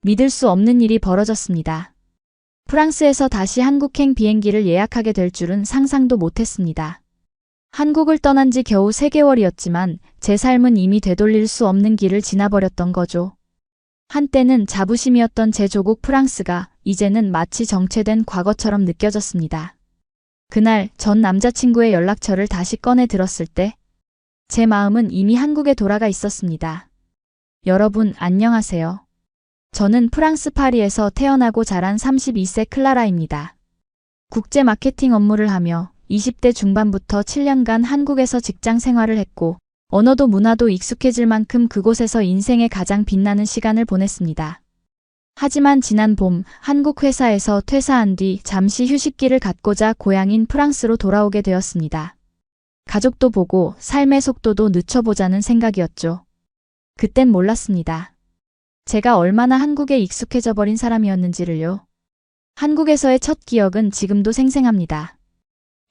믿을 수 없는 일이 벌어졌습니다. 프랑스에서 다시 한국행 비행기를 예약하게 될 줄은 상상도 못했습니다. 한국을 떠난 지 겨우 3개월이었지만 제 삶은 이미 되돌릴 수 없는 길을 지나버렸던 거죠. 한때는 자부심이었던 제 조국 프랑스가 이제는 마치 정체된 과거처럼 느껴졌습니다. 그날 전 남자친구의 연락처를 다시 꺼내 들었을 때 제 마음은 이미 한국에 돌아가 있었습니다. 여러분 안녕하세요. 저는 프랑스 파리에서 태어나고 자란 32세 클라라입니다. 국제 마케팅 업무를 하며 20대 중반부터 7년간 한국에서 직장 생활을 했고 언어도 문화도 익숙해질 만큼 그곳에서 인생의 가장 빛나는 시간을 보냈습니다. 하지만 지난 봄 한국 회사에서 퇴사한 뒤 잠시 휴식기를 갖고자 고향인 프랑스로 돌아오게 되었습니다. 가족도 보고 삶의 속도도 늦춰보자는 생각이었죠. 그땐 몰랐습니다. 제가 얼마나 한국에 익숙해져 버린 사람이었는지를요. 한국에서의 첫 기억은 지금도 생생합니다.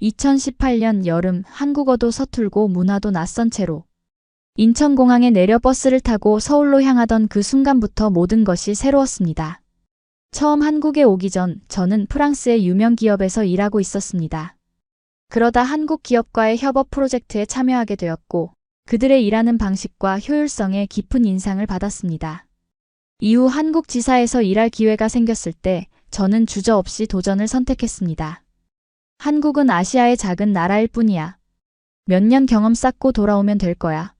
2018년 여름 한국어도 서툴고 문화도 낯선 채로 인천공항에 내려 버스를 타고 서울로 향하던 그 순간부터 모든 것이 새로웠습니다. 처음 한국에 오기 전 저는 프랑스의 유명 기업에서 일하고 있었습니다. 그러다 한국 기업과의 협업 프로젝트에 참여하게 되었고 그들의 일하는 방식과 효율성에 깊은 인상을 받았습니다. 이후 한국 지사에서 일할 기회가 생겼을 때 저는 주저없이 도전을 선택했습니다. 한국은 아시아의 작은 나라일 뿐이야. 몇 년 경험 쌓고 돌아오면 될 거야.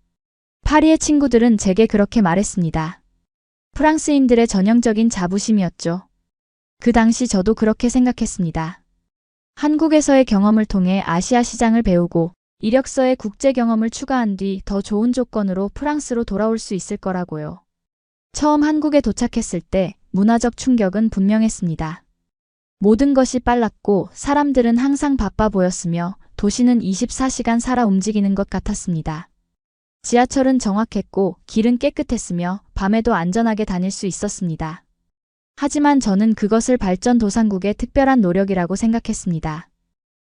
파리의 친구들은 제게 그렇게 말했습니다. 프랑스인들의 전형적인 자부심이었죠. 그 당시 저도 그렇게 생각했습니다. 한국에서의 경험을 통해 아시아 시장을 배우고 이력서에 국제 경험을 추가한 뒤 더 좋은 조건으로 프랑스로 돌아올 수 있을 거라고요. 처음 한국에 도착했을 때 문화적 충격은 분명했습니다. 모든 것이 빨랐고 사람들은 항상 바빠 보였으며 도시는 24시간 살아 움직이는 것 같았습니다. 지하철은 정확했고 길은 깨끗했으며 밤에도 안전하게 다닐 수 있었습니다. 하지만 저는 그것을 발전도상국의 특별한 노력이라고 생각했습니다.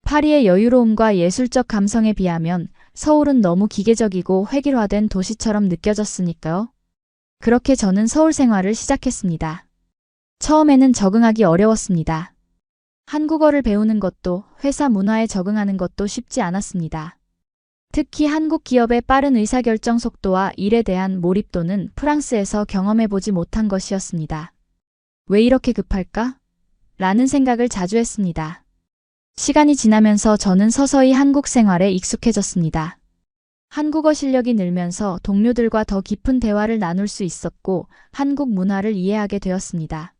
파리의 여유로움과 예술적 감성에 비하면 서울은 너무 기계적이고 획일화된 도시처럼 느껴졌으니까요. 그렇게 저는 서울 생활을 시작했습니다. 처음에는 적응하기 어려웠습니다. 한국어를 배우는 것도 회사 문화에 적응하는 것도 쉽지 않았습니다. 특히 한국 기업의 빠른 의사결정 속도와 일에 대한 몰입도는 프랑스에서 경험해보지 못한 것이었습니다. 왜 이렇게 급할까? 라는 생각을 자주 했습니다. 시간이 지나면서 저는 서서히 한국 생활에 익숙해졌습니다. 한국어 실력이 늘면서 동료들과 더 깊은 대화를 나눌 수 있었고 한국 문화를 이해하게 되었습니다.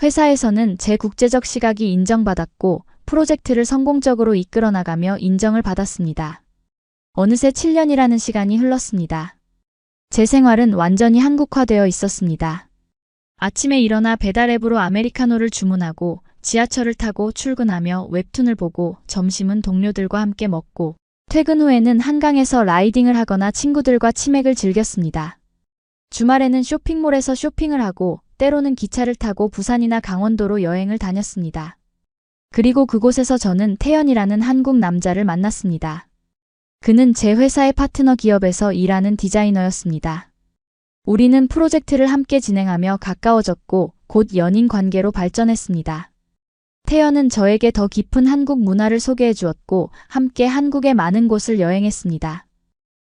회사에서는 제 국제적 시각이 인정받았고 프로젝트를 성공적으로 이끌어 나가며 인정을 받았습니다. 어느새 7년이라는 시간이 흘렀습니다. 제 생활은 완전히 한국화되어 있었습니다. 아침에 일어나 배달앱으로 아메리카노를 주문하고 지하철을 타고 출근하며 웹툰을 보고 점심은 동료들과 함께 먹고 퇴근 후에는 한강에서 라이딩을 하거나 친구들과 치맥을 즐겼습니다. 주말에는 쇼핑몰에서 쇼핑을 하고 때로는 기차를 타고 부산이나 강원도로 여행을 다녔습니다. 그리고 그곳에서 저는 태연이라는 한국 남자를 만났습니다. 그는 제 회사의 파트너 기업에서 일하는 디자이너였습니다. 우리는 프로젝트를 함께 진행하며 가까워졌고 곧 연인 관계로 발전했습니다. 태연은 저에게 더 깊은 한국 문화를 소개해 주었고 함께 한국의 많은 곳을 여행했습니다.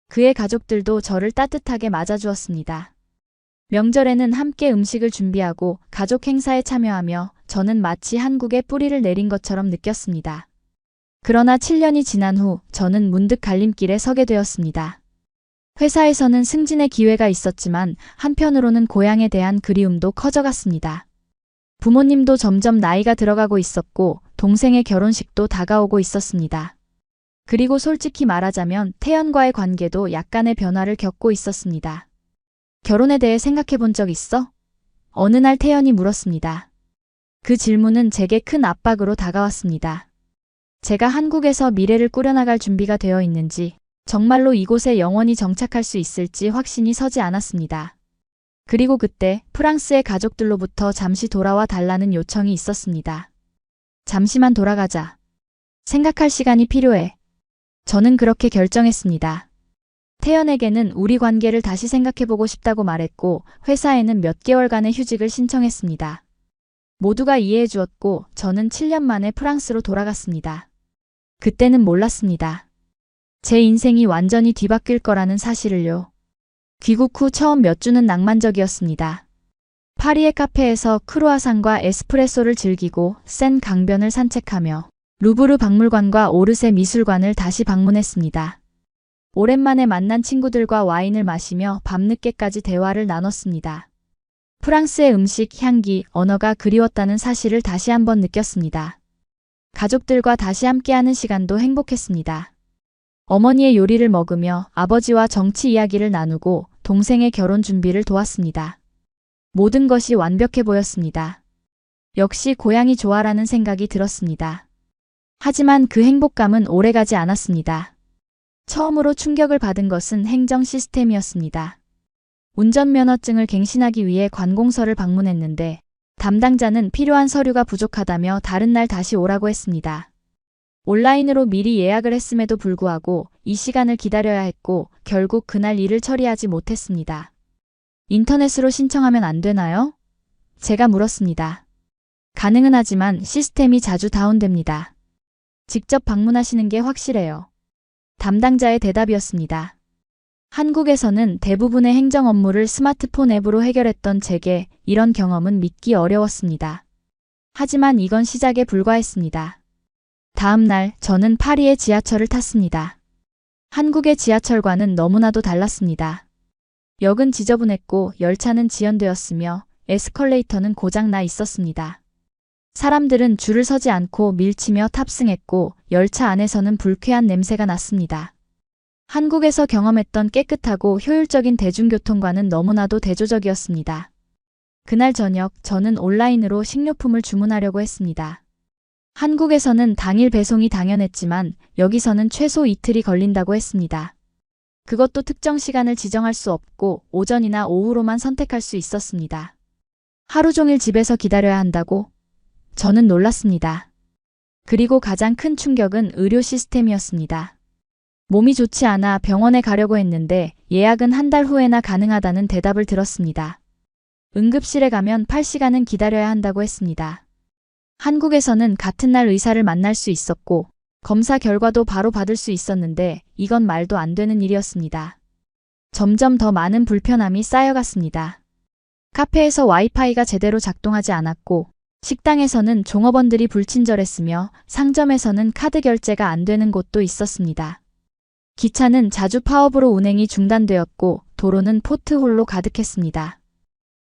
그의 가족들도 저를 따뜻하게 맞아주었습니다. 명절에는 함께 음식을 준비하고 가족 행사에 참여하며 저는 마치 한국에 뿌리를 내린 것처럼 느꼈습니다. 그러나 7년이 지난 후 저는 문득 갈림길에 서게 되었습니다. 회사에서는 승진의 기회가 있었지만 한편으로는 고향에 대한 그리움도 커져갔습니다. 부모님도 점점 나이가 들어가고 있었고 동생의 결혼식도 다가오고 있었습니다. 그리고 솔직히 말하자면 태연과의 관계도 약간의 변화를 겪고 있었습니다. 결혼에 대해 생각해 본 적 있어? 어느 날 태연이 물었습니다. 그 질문은 제게 큰 압박으로 다가왔습니다. 제가 한국에서 미래를 꾸려나갈 준비가 되어 있는지, 정말로 이곳에 영원히 정착할 수 있을지 확신이 서지 않았습니다. 그리고 그때 프랑스의 가족들로부터 잠시 돌아와 달라는 요청이 있었습니다. 잠시만 돌아가자. 생각할 시간이 필요해. 저는 그렇게 결정했습니다. 태연에게는 우리 관계를 다시 생각해보고 싶다고 말했고 회사에는 몇 개월간의 휴직을 신청했습니다. 모두가 이해해주었고 저는 7년 만에 프랑스로 돌아갔습니다. 그때는 몰랐습니다. 제 인생이 완전히 뒤바뀔 거라는 사실을요. 귀국 후 처음 몇 주는 낭만적이었습니다. 파리의 카페에서 크루아상과 에스프레소를 즐기고 센 강변을 산책하며 루브르 박물관과 오르세 미술관을 다시 방문했습니다. 오랜만에 만난 친구들과 와인을 마시며 밤늦게까지 대화를 나눴습니다. 프랑스의 음식, 향기, 언어가 그리웠다는 사실을 다시 한번 느꼈습니다. 가족들과 다시 함께하는 시간도 행복했습니다. 어머니의 요리를 먹으며 아버지와 정치 이야기를 나누고 동생의 결혼 준비를 도왔습니다. 모든 것이 완벽해 보였습니다. 역시 고향이 좋아라는 생각이 들었습니다. 하지만 그 행복감은 오래가지 않았습니다. 처음으로 충격을 받은 것은 행정 시스템이었습니다. 운전면허증을 갱신하기 위해 관공서를 방문했는데 담당자는 필요한 서류가 부족하다며 다른 날 다시 오라고 했습니다. 온라인으로 미리 예약을 했음에도 불구하고 이 시간을 기다려야 했고 결국 그날 일을 처리하지 못했습니다. 인터넷으로 신청하면 안 되나요? 제가 물었습니다. 가능은 하지만 시스템이 자주 다운됩니다. 직접 방문하시는 게 확실해요. 담당자의 대답이었습니다. 한국에서는 대부분의 행정 업무를 스마트폰 앱으로 해결했던 제게 이런 경험은 믿기 어려웠습니다. 하지만 이건 시작에 불과했습니다. 다음 날 저는 파리의 지하철을 탔습니다. 한국의 지하철과는 너무나도 달랐습니다. 역은 지저분했고 열차는 지연되었으며 에스컬레이터는 고장나 있었습니다. 사람들은 줄을 서지 않고 밀치며 탑승했고 열차 안에서는 불쾌한 냄새가 났습니다. 한국에서 경험했던 깨끗하고 효율적인 대중교통과는 너무나도 대조적이었습니다. 그날 저녁 저는 온라인으로 식료품을 주문하려고 했습니다. 한국에서는 당일 배송이 당연했지만 여기서는 최소 이틀이 걸린다고 했습니다. 그것도 특정 시간을 지정할 수 없고 오전이나 오후로만 선택할 수 있었습니다. 하루 종일 집에서 기다려야 한다고? 저는 놀랐습니다. 그리고 가장 큰 충격은 의료 시스템이었습니다. 몸이 좋지 않아 병원에 가려고 했는데 예약은 한 달 후에나 가능하다는 대답을 들었습니다. 응급실에 가면 8시간은 기다려야 한다고 했습니다. 한국에서는 같은 날 의사를 만날 수 있었고 검사 결과도 바로 받을 수 있었는데 이건 말도 안 되는 일이었습니다. 점점 더 많은 불편함이 쌓여갔습니다. 카페에서 와이파이가 제대로 작동하지 않았고 식당에서는 종업원들이 불친절했으며 상점에서는 카드 결제가 안 되는 곳도 있었습니다. 기차는 자주 파업으로 운행이 중단되었고 도로는 포트홀로 가득했습니다.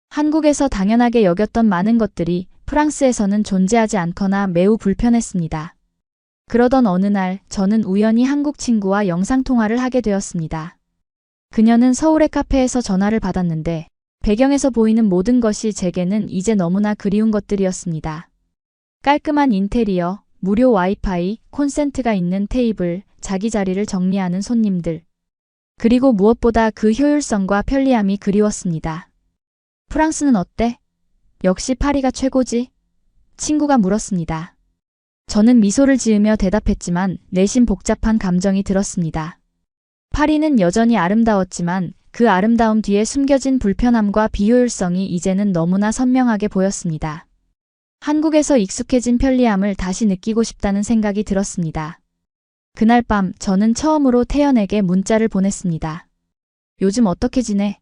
한국에서 당연하게 여겼던 많은 것들이 프랑스에서는 존재하지 않거나 매우 불편했습니다. 그러던 어느 날 저는 우연히 한국 친구와 영상통화를 하게 되었습니다. 그녀는 서울의 카페에서 전화를 받았는데 배경에서 보이는 모든 것이 제게는 이제 너무나 그리운 것들이었습니다. 깔끔한 인테리어, 무료 와이파이, 콘센트가 있는 테이블, 자기 자리를 정리하는 손님들. 그리고 무엇보다 그 효율성과 편리함이 그리웠습니다. 프랑스는 어때? 역시 파리가 최고지? 친구가 물었습니다. 저는 미소를 지으며 대답했지만 내심 복잡한 감정이 들었습니다. 파리는 여전히 아름다웠지만 그 아름다움 뒤에 숨겨진 불편함과 비효율성이 이제는 너무나 선명하게 보였습니다. 한국에서 익숙해진 편리함을 다시 느끼고 싶다는 생각이 들었습니다. 그날 밤 저는 처음으로 태연에게 문자를 보냈습니다. 요즘 어떻게 지내?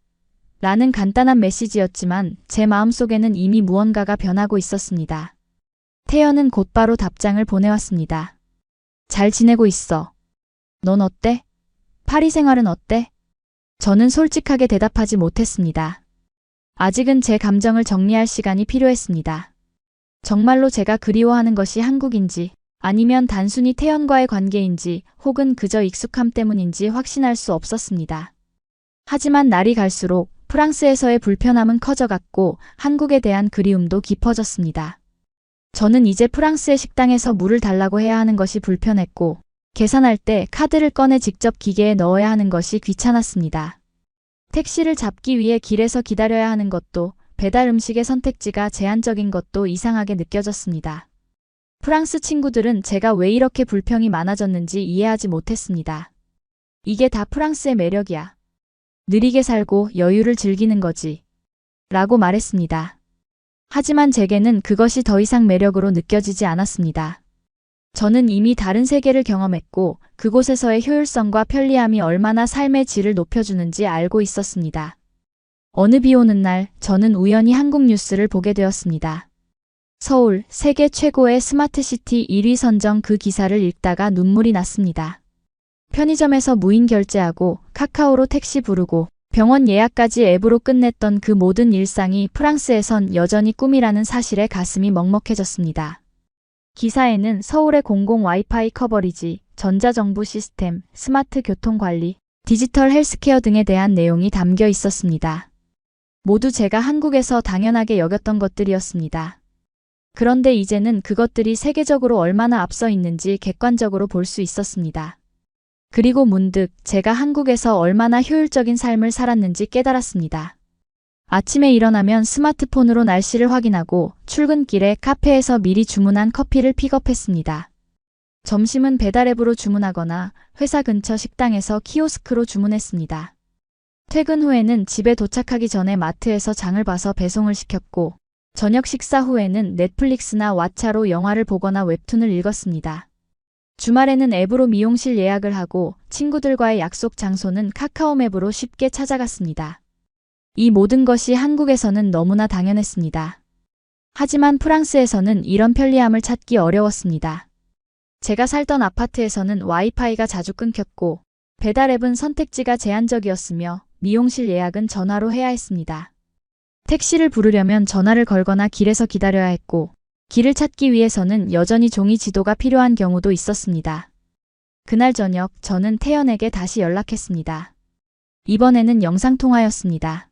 라는 간단한 메시지였지만 제 마음속에는 이미 무언가가 변하고 있었습니다. 태연은 곧바로 답장을 보내왔습니다. 잘 지내고 있어. 넌 어때? 파리 생활은 어때? 저는 솔직하게 대답하지 못했습니다. 아직은 제 감정을 정리할 시간이 필요했습니다. 정말로 제가 그리워하는 것이 한국인지 아니면 단순히 태연과의 관계인지 혹은 그저 익숙함 때문인지 확신할 수 없었습니다. 하지만 날이 갈수록 프랑스에서의 불편함은 커져갔고 한국에 대한 그리움도 깊어졌습니다. 저는 이제 프랑스의 식당에서 물을 달라고 해야 하는 것이 불편했고 계산할 때 카드를 꺼내 직접 기계에 넣어야 하는 것이 귀찮았습니다. 택시를 잡기 위해 길에서 기다려야 하는 것도 배달 음식의 선택지가 제한적인 것도 이상하게 느껴졌습니다. 프랑스 친구들은 제가 왜 이렇게 불평이 많아졌는지 이해하지 못했습니다. 이게 다 프랑스의 매력이야. 느리게 살고 여유를 즐기는 거지. 라고 말했습니다. 하지만 제게는 그것이 더 이상 매력으로 느껴지지 않았습니다. 저는 이미 다른 세계를 경험했고 그곳에서의 효율성과 편리함이 얼마나 삶의 질을 높여주는지 알고 있었습니다. 어느 비 오는 날 저는 우연히 한국 뉴스를 보게 되었습니다. 서울, 세계 최고의 스마트시티 1위 선정 그 기사를 읽다가 눈물이 났습니다. 편의점에서 무인 결제하고 카카오로 택시 부르고 병원 예약까지 앱으로 끝냈던 그 모든 일상이 프랑스에선 여전히 꿈이라는 사실에 가슴이 먹먹해졌습니다. 기사에는 서울의 공공 와이파이 커버리지, 전자정부 시스템, 스마트 교통관리, 디지털 헬스케어 등에 대한 내용이 담겨 있었습니다. 모두 제가 한국에서 당연하게 여겼던 것들이었습니다. 그런데 이제는 그것들이 세계적으로 얼마나 앞서 있는지 객관적으로 볼 수 있었습니다. 그리고 문득 제가 한국에서 얼마나 효율적인 삶을 살았는지 깨달았습니다. 아침에 일어나면 스마트폰으로 날씨를 확인하고 출근길에 카페에서 미리 주문한 커피를 픽업했습니다. 점심은 배달앱으로 주문하거나 회사 근처 식당에서 키오스크로 주문했습니다. 퇴근 후에는 집에 도착하기 전에 마트에서 장을 봐서 배송을 시켰고 저녁 식사 후에는 넷플릭스나 왓챠로 영화를 보거나 웹툰을 읽었습니다. 주말에는 앱으로 미용실 예약을 하고 친구들과의 약속 장소는 카카오맵으로 쉽게 찾아갔습니다. 이 모든 것이 한국에서는 너무나 당연했습니다. 하지만 프랑스에서는 이런 편리함을 찾기 어려웠습니다. 제가 살던 아파트에서는 와이파이가 자주 끊겼고 배달앱은 선택지가 제한적이었으며 미용실 예약은 전화로 해야 했습니다. 택시를 부르려면 전화를 걸거나 길에서 기다려야 했고 길을 찾기 위해서는 여전히 종이 지도가 필요한 경우도 있었습니다. 그날 저녁 저는 태연에게 다시 연락했습니다. 이번에는 영상통화였습니다.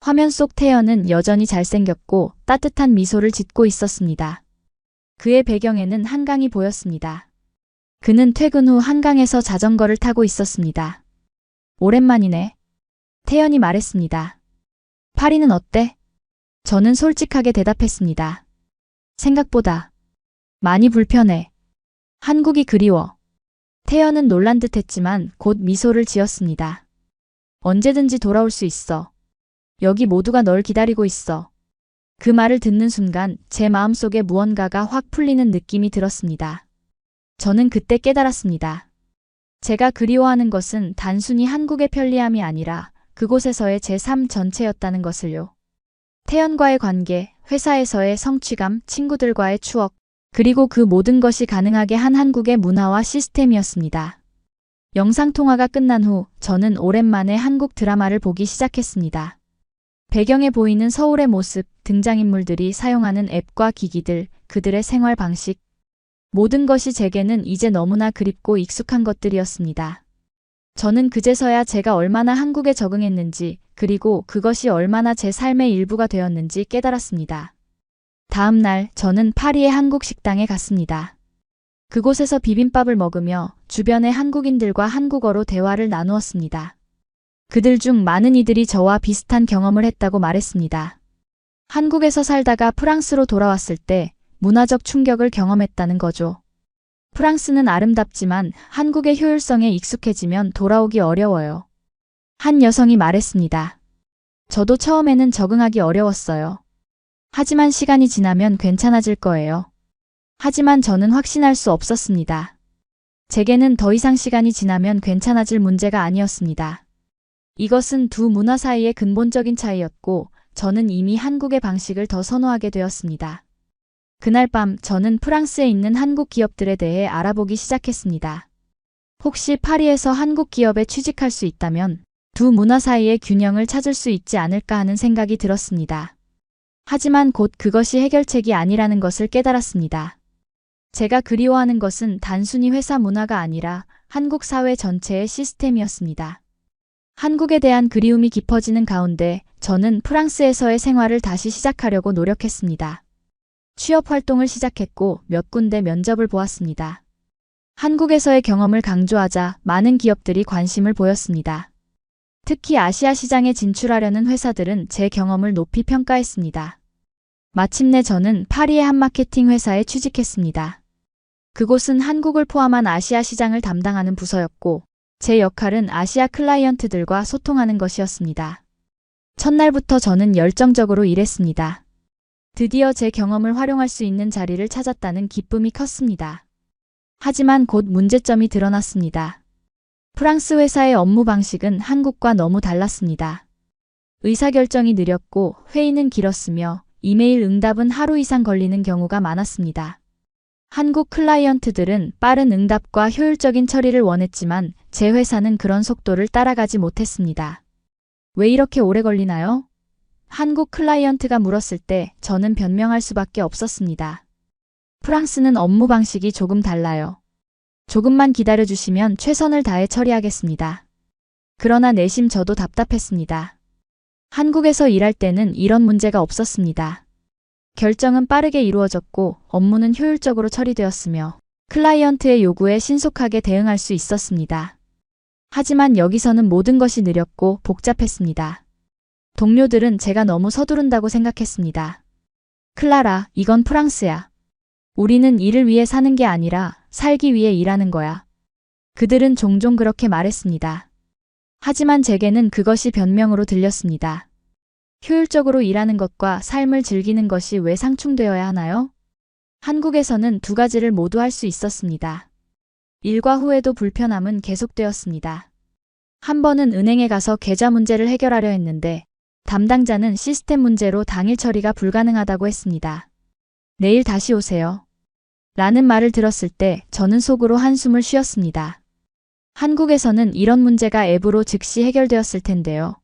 화면 속 태연은 여전히 잘생겼고 따뜻한 미소를 짓고 있었습니다. 그의 배경에는 한강이 보였습니다. 그는 퇴근 후 한강에서 자전거를 타고 있었습니다. 오랜만이네. 태연이 말했습니다. 파리는 어때? 저는 솔직하게 대답했습니다. 생각보다 많이 불편해. 한국이 그리워. 태연은 놀란 듯 했지만 곧 미소를 지었습니다. 언제든지 돌아올 수 있어. 여기 모두가 널 기다리고 있어. 그 말을 듣는 순간 제 마음속에 무언가가 확 풀리는 느낌이 들었습니다. 저는 그때 깨달았습니다. 제가 그리워하는 것은 단순히 한국의 편리함이 아니라 그곳에서의 제 삶 전체였다는 것을요. 태연과의 관계, 회사에서의 성취감, 친구들과의 추억, 그리고 그 모든 것이 가능하게 한 한국의 문화와 시스템이었습니다. 영상통화가 끝난 후 저는 오랜만에 한국 드라마를 보기 시작했습니다. 배경에 보이는 서울의 모습, 등장인물들이 사용하는 앱과 기기들, 그들의 생활 방식, 모든 것이 제게는 이제 너무나 그립고 익숙한 것들이었습니다. 저는 그제서야 제가 얼마나 한국에 적응했는지, 그리고 그것이 얼마나 제 삶의 일부가 되었는지 깨달았습니다. 다음 날 저는 파리의 한국 식당에 갔습니다. 그곳에서 비빔밥을 먹으며 주변의 한국인들과 한국어로 대화를 나누었습니다. 그들 중 많은 이들이 저와 비슷한 경험을 했다고 말했습니다. 한국에서 살다가 프랑스로 돌아왔을 때 문화적 충격을 경험했다는 거죠. 프랑스는 아름답지만 한국의 효율성에 익숙해지면 돌아오기 어려워요. 한 여성이 말했습니다. 저도 처음에는 적응하기 어려웠어요. 하지만 시간이 지나면 괜찮아질 거예요. 하지만 저는 확신할 수 없었습니다. 제게는 더 이상 시간이 지나면 괜찮아질 문제가 아니었습니다. 이것은 두 문화 사이의 근본적인 차이였고 저는 이미 한국의 방식을 더 선호하게 되었습니다. 그날 밤 저는 프랑스에 있는 한국 기업들에 대해 알아보기 시작했습니다. 혹시 파리에서 한국 기업에 취직할 수 있다면 두 문화 사이의 균형을 찾을 수 있지 않을까 하는 생각이 들었습니다. 하지만 곧 그것이 해결책이 아니라는 것을 깨달았습니다. 제가 그리워하는 것은 단순히 회사 문화가 아니라 한국 사회 전체의 시스템이었습니다. 한국에 대한 그리움이 깊어지는 가운데 저는 프랑스에서의 생활을 다시 시작하려고 노력했습니다. 취업 활동을 시작했고 몇 군데 면접을 보았습니다. 한국에서의 경험을 강조하자 많은 기업들이 관심을 보였습니다. 특히 아시아 시장에 진출하려는 회사들은 제 경험을 높이 평가했습니다. 마침내 저는 파리의 한 마케팅 회사에 취직했습니다. 그곳은 한국을 포함한 아시아 시장을 담당하는 부서였고 제 역할은 아시아 클라이언트들과 소통하는 것이었습니다. 첫날부터 저는 열정적으로 일했습니다. 드디어 제 경험을 활용할 수 있는 자리를 찾았다는 기쁨이 컸습니다. 하지만 곧 문제점이 드러났습니다. 프랑스 회사의 업무 방식은 한국과 너무 달랐습니다. 의사결정이 느렸고 회의는 길었으며 이메일 응답은 하루 이상 걸리는 경우가 많았습니다. 한국 클라이언트들은 빠른 응답과 효율적인 처리를 원했지만 제 회사는 그런 속도를 따라가지 못했습니다. 왜 이렇게 오래 걸리나요? 한국 클라이언트가 물었을 때 저는 변명할 수밖에 없었습니다. 프랑스는 업무 방식이 조금 달라요. 조금만 기다려주시면 최선을 다해 처리하겠습니다. 그러나 내심 저도 답답했습니다. 한국에서 일할 때는 이런 문제가 없었습니다. 결정은 빠르게 이루어졌고 업무는 효율적으로 처리되었으며 클라이언트의 요구에 신속하게 대응할 수 있었습니다. 하지만 여기서는 모든 것이 느렸고 복잡했습니다. 동료들은 제가 너무 서두른다고 생각했습니다. 클라라, 이건 프랑스야. 우리는 일을 위해 사는 게 아니라 살기 위해 일하는 거야. 그들은 종종 그렇게 말했습니다. 하지만 제게는 그것이 변명으로 들렸습니다. 효율적으로 일하는 것과 삶을 즐기는 것이 왜 상충되어야 하나요? 한국에서는 두 가지를 모두 할 수 있었습니다. 일과 후에도 불편함은 계속되었습니다. 한 번은 은행에 가서 계좌 문제를 해결하려 했는데 담당자는 시스템 문제로 당일 처리가 불가능하다고 했습니다. 내일 다시 오세요. 라는 말을 들었을 때 저는 속으로 한숨을 쉬었습니다. 한국에서는 이런 문제가 앱으로 즉시 해결되었을 텐데요.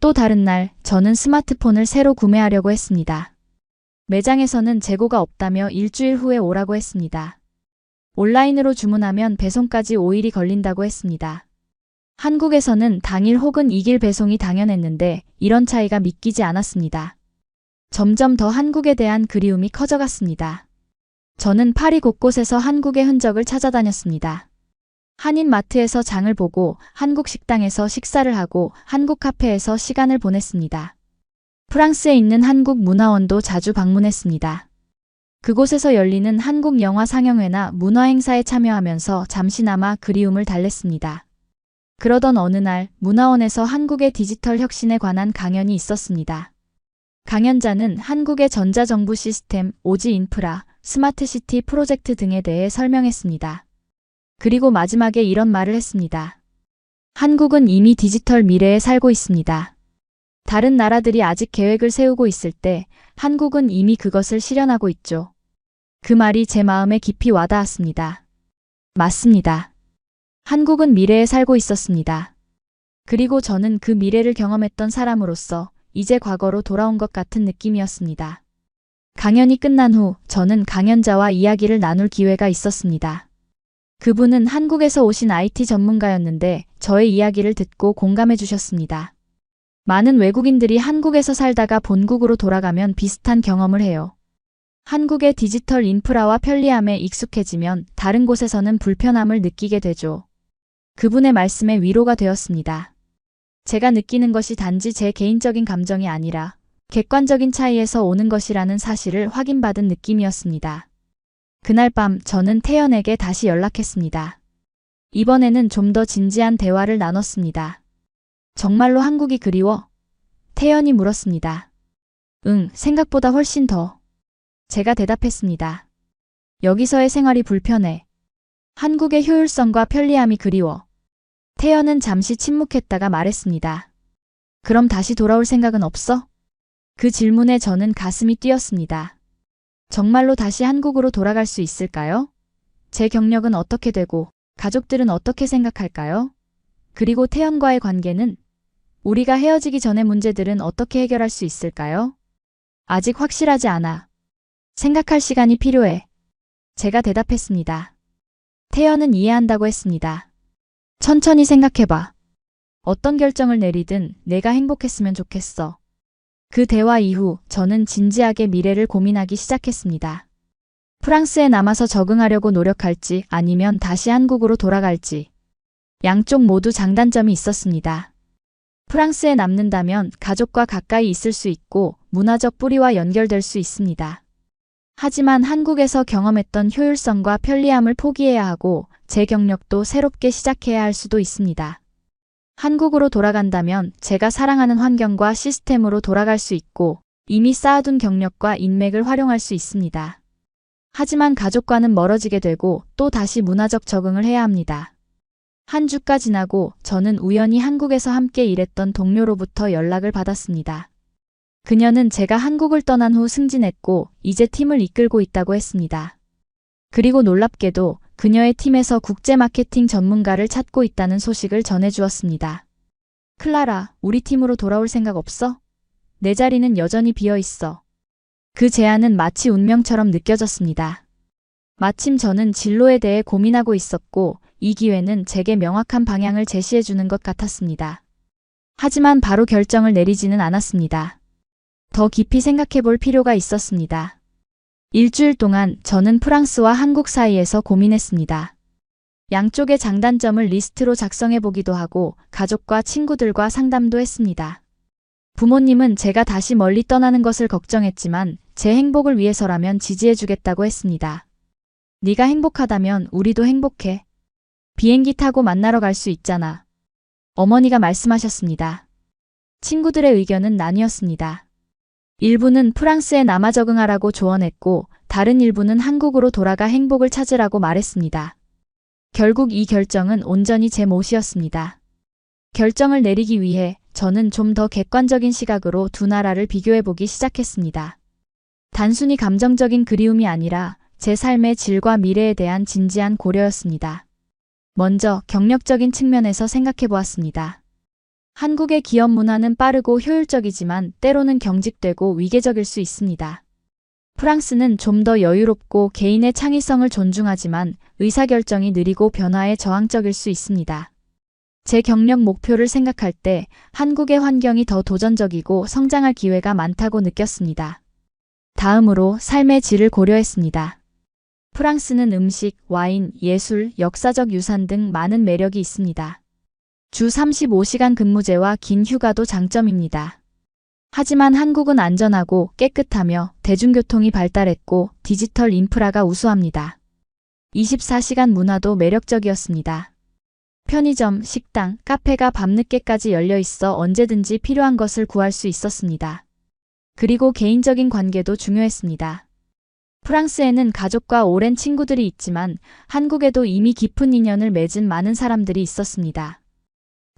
또 다른 날 저는 스마트폰을 새로 구매하려고 했습니다. 매장에서는 재고가 없다며 일주일 후에 오라고 했습니다. 온라인으로 주문하면 배송까지 5일이 걸린다고 했습니다. 한국에서는 당일 혹은 2일 배송이 당연했는데 이런 차이가 믿기지 않았습니다. 점점 더 한국에 대한 그리움이 커져갔습니다. 저는 파리 곳곳에서 한국의 흔적을 찾아다녔습니다. 한인 마트에서 장을 보고 한국 식당에서 식사를 하고 한국 카페에서 시간을 보냈습니다. 프랑스에 있는 한국 문화원도 자주 방문했습니다. 그곳에서 열리는 한국 영화 상영회나 문화 행사에 참여하면서 잠시나마 그리움을 달랬습니다. 그러던 어느 날 문화원에서 한국의 디지털 혁신에 관한 강연이 있었습니다. 강연자는 한국의 전자정부 시스템, 오지 인프라, 스마트시티 프로젝트 등에 대해 설명했습니다. 그리고 마지막에 이런 말을 했습니다. 한국은 이미 디지털 미래에 살고 있습니다. 다른 나라들이 아직 계획을 세우고 있을 때 한국은 이미 그것을 실현하고 있죠. 그 말이 제 마음에 깊이 와닿았습니다. 맞습니다. 한국은 미래에 살고 있었습니다. 그리고 저는 그 미래를 경험했던 사람으로서 이제 과거로 돌아온 것 같은 느낌이었습니다. 강연이 끝난 후 저는 강연자와 이야기를 나눌 기회가 있었습니다. 그분은 한국에서 오신 IT 전문가였는데 저의 이야기를 듣고 공감해 주셨습니다. 많은 외국인들이 한국에서 살다가 본국으로 돌아가면 비슷한 경험을 해요. 한국의 디지털 인프라와 편리함에 익숙해지면 다른 곳에서는 불편함을 느끼게 되죠. 그분의 말씀에 위로가 되었습니다. 제가 느끼는 것이 단지 제 개인적인 감정이 아니라 객관적인 차이에서 오는 것이라는 사실을 확인받은 느낌이었습니다. 그날 밤 저는 태연에게 다시 연락했습니다. 이번에는 좀 더 진지한 대화를 나눴습니다. 정말로 한국이 그리워? 태연이 물었습니다. 응, 생각보다 훨씬 더. 제가 대답했습니다. 여기서의 생활이 불편해. 한국의 효율성과 편리함이 그리워. 태연은 잠시 침묵했다가 말했습니다. 그럼 다시 돌아올 생각은 없어? 그 질문에 저는 가슴이 뛰었습니다. 정말로 다시 한국으로 돌아갈 수 있을까요? 제 경력은 어떻게 되고 가족들은 어떻게 생각할까요? 그리고 태연과의 관계는? 우리가 헤어지기 전의 문제들은 어떻게 해결할 수 있을까요? 아직 확실하지 않아. 생각할 시간이 필요해. 제가 대답했습니다. 태연은 이해한다고 했습니다. 천천히 생각해봐. 어떤 결정을 내리든 내가 행복했으면 좋겠어. 그 대화 이후 저는 진지하게 미래를 고민하기 시작했습니다. 프랑스에 남아서 적응하려고 노력할지 아니면 다시 한국으로 돌아갈지. 양쪽 모두 장단점이 있었습니다. 프랑스에 남는다면 가족과 가까이 있을 수 있고 문화적 뿌리와 연결될 수 있습니다. 하지만 한국에서 경험했던 효율성과 편리함을 포기해야 하고 제 경력도 새롭게 시작해야 할 수도 있습니다. 한국으로 돌아간다면 제가 사랑하는 환경과 시스템으로 돌아갈 수 있고 이미 쌓아둔 경력과 인맥을 활용할 수 있습니다. 하지만 가족과는 멀어지게 되고 또 다시 문화적 적응을 해야 합니다. 한 주가 지나고 저는 우연히 한국에서 함께 일했던 동료로부터 연락을 받았습니다. 그녀는 제가 한국을 떠난 후 승진했고 이제 팀을 이끌고 있다고 했습니다. 그리고 놀랍게도 그녀의 팀에서 국제 마케팅 전문가를 찾고 있다는 소식을 전해주었습니다. 클라라, 우리 팀으로 돌아올 생각 없어? 내 자리는 여전히 비어 있어. 그 제안은 마치 운명처럼 느껴졌습니다. 마침 저는 진로에 대해 고민하고 있었고 이 기회는 제게 명확한 방향을 제시해 주는 것 같았습니다. 하지만 바로 결정을 내리지는 않았습니다. 더 깊이 생각해 볼 필요가 있었습니다. 일주일 동안 저는 프랑스와 한국 사이에서 고민했습니다. 양쪽의 장단점을 리스트로 작성해 보기도 하고 가족과 친구들과 상담도 했습니다. 부모님은 제가 다시 멀리 떠나는 것을 걱정했지만 제 행복을 위해서라면 지지해 주겠다고 했습니다. 네가 행복하다면 우리도 행복해. 비행기 타고 만나러 갈 수 있잖아. 어머니가 말씀하셨습니다. 친구들의 의견은 나뉘었습니다. 일부는 프랑스에 남아 적응하라고 조언했고 다른 일부는 한국으로 돌아가 행복을 찾으라고 말했습니다. 결국 이 결정은 온전히 제 몫이었습니다. 결정을 내리기 위해 저는 좀 더 객관적인 시각으로 두 나라를 비교해보기 시작했습니다. 단순히 감정적인 그리움이 아니라 제 삶의 질과 미래에 대한 진지한 고려였습니다. 먼저 경력적인 측면에서 생각해보았습니다. 한국의 기업 문화는 빠르고 효율적이지만 때로는 경직되고 위계적일 수 있습니다. 프랑스는 좀 더 여유롭고 개인의 창의성을 존중하지만 의사결정이 느리고 변화에 저항적일 수 있습니다. 제 경력 목표를 생각할 때 한국의 환경이 더 도전적이고 성장할 기회가 많다고 느꼈습니다. 다음으로 삶의 질을 고려했습니다. 프랑스는 음식, 와인, 예술, 역사적 유산 등 많은 매력이 있습니다. 주 35시간 근무제와 긴 휴가도 장점입니다. 하지만 한국은 안전하고 깨끗하며 대중교통이 발달했고 디지털 인프라가 우수합니다. 24시간 문화도 매력적이었습니다. 편의점, 식당, 카페가 밤늦게까지 열려 있어 언제든지 필요한 것을 구할 수 있었습니다. 그리고 개인적인 관계도 중요했습니다. 프랑스에는 가족과 오랜 친구들이 있지만 한국에도 이미 깊은 인연을 맺은 많은 사람들이 있었습니다.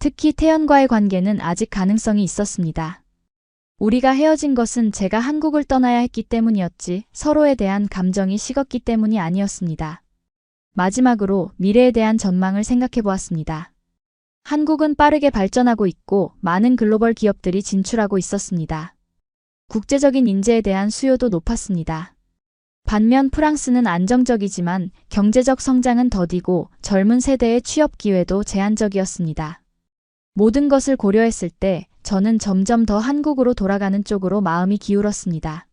특히 태연과의 관계는 아직 가능성이 있었습니다. 우리가 헤어진 것은 제가 한국을 떠나야 했기 때문이었지 서로에 대한 감정이 식었기 때문이 아니었습니다. 마지막으로 미래에 대한 전망을 생각해 보았습니다. 한국은 빠르게 발전하고 있고 많은 글로벌 기업들이 진출하고 있었습니다. 국제적인 인재에 대한 수요도 높았습니다. 반면 프랑스는 안정적이지만 경제적 성장은 더디고 젊은 세대의 취업 기회도 제한적이었습니다. 모든 것을 고려했을 때 저는 점점 더 한국으로 돌아가는 쪽으로 마음이 기울었습니다.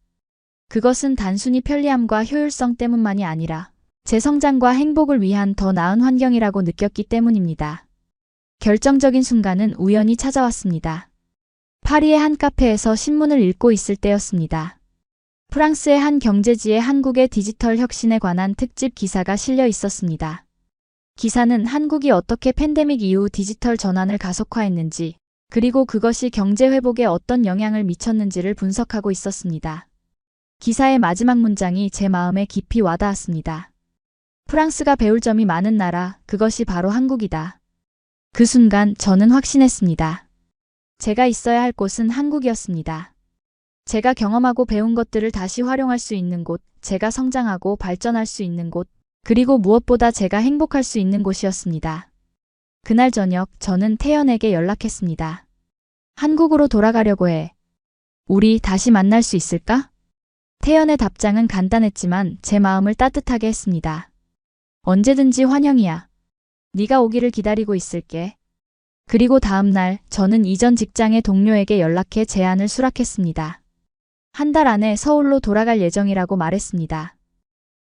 그것은 단순히 편리함과 효율성 때문만이 아니라 제 성장과 행복을 위한 더 나은 환경이라고 느꼈기 때문입니다. 결정적인 순간은 우연히 찾아왔습니다. 파리의 한 카페에서 신문을 읽고 있을 때였습니다. 프랑스의 한 경제지에 한국의 디지털 혁신에 관한 특집 기사가 실려 있었습니다. 기사는 한국이 어떻게 팬데믹 이후 디지털 전환을 가속화했는지, 그리고 그것이 경제 회복에 어떤 영향을 미쳤는지를 분석하고 있었습니다. 기사의 마지막 문장이 제 마음에 깊이 와닿았습니다. 프랑스가 배울 점이 많은 나라, 그것이 바로 한국이다. 그 순간 저는 확신했습니다. 제가 있어야 할 곳은 한국이었습니다. 제가 경험하고 배운 것들을 다시 활용할 수 있는 곳, 제가 성장하고 발전할 수 있는 곳, 그리고 무엇보다 제가 행복할 수 있는 곳이었습니다. 그날 저녁 저는 태연에게 연락했습니다. 한국으로 돌아가려고 해. 우리 다시 만날 수 있을까? 태연의 답장은 간단했지만 제 마음을 따뜻하게 했습니다. 언제든지 환영이야. 네가 오기를 기다리고 있을게. 그리고 다음 날 저는 이전 직장의 동료에게 연락해 제안을 수락했습니다. 한 달 안에 서울로 돌아갈 예정이라고 말했습니다.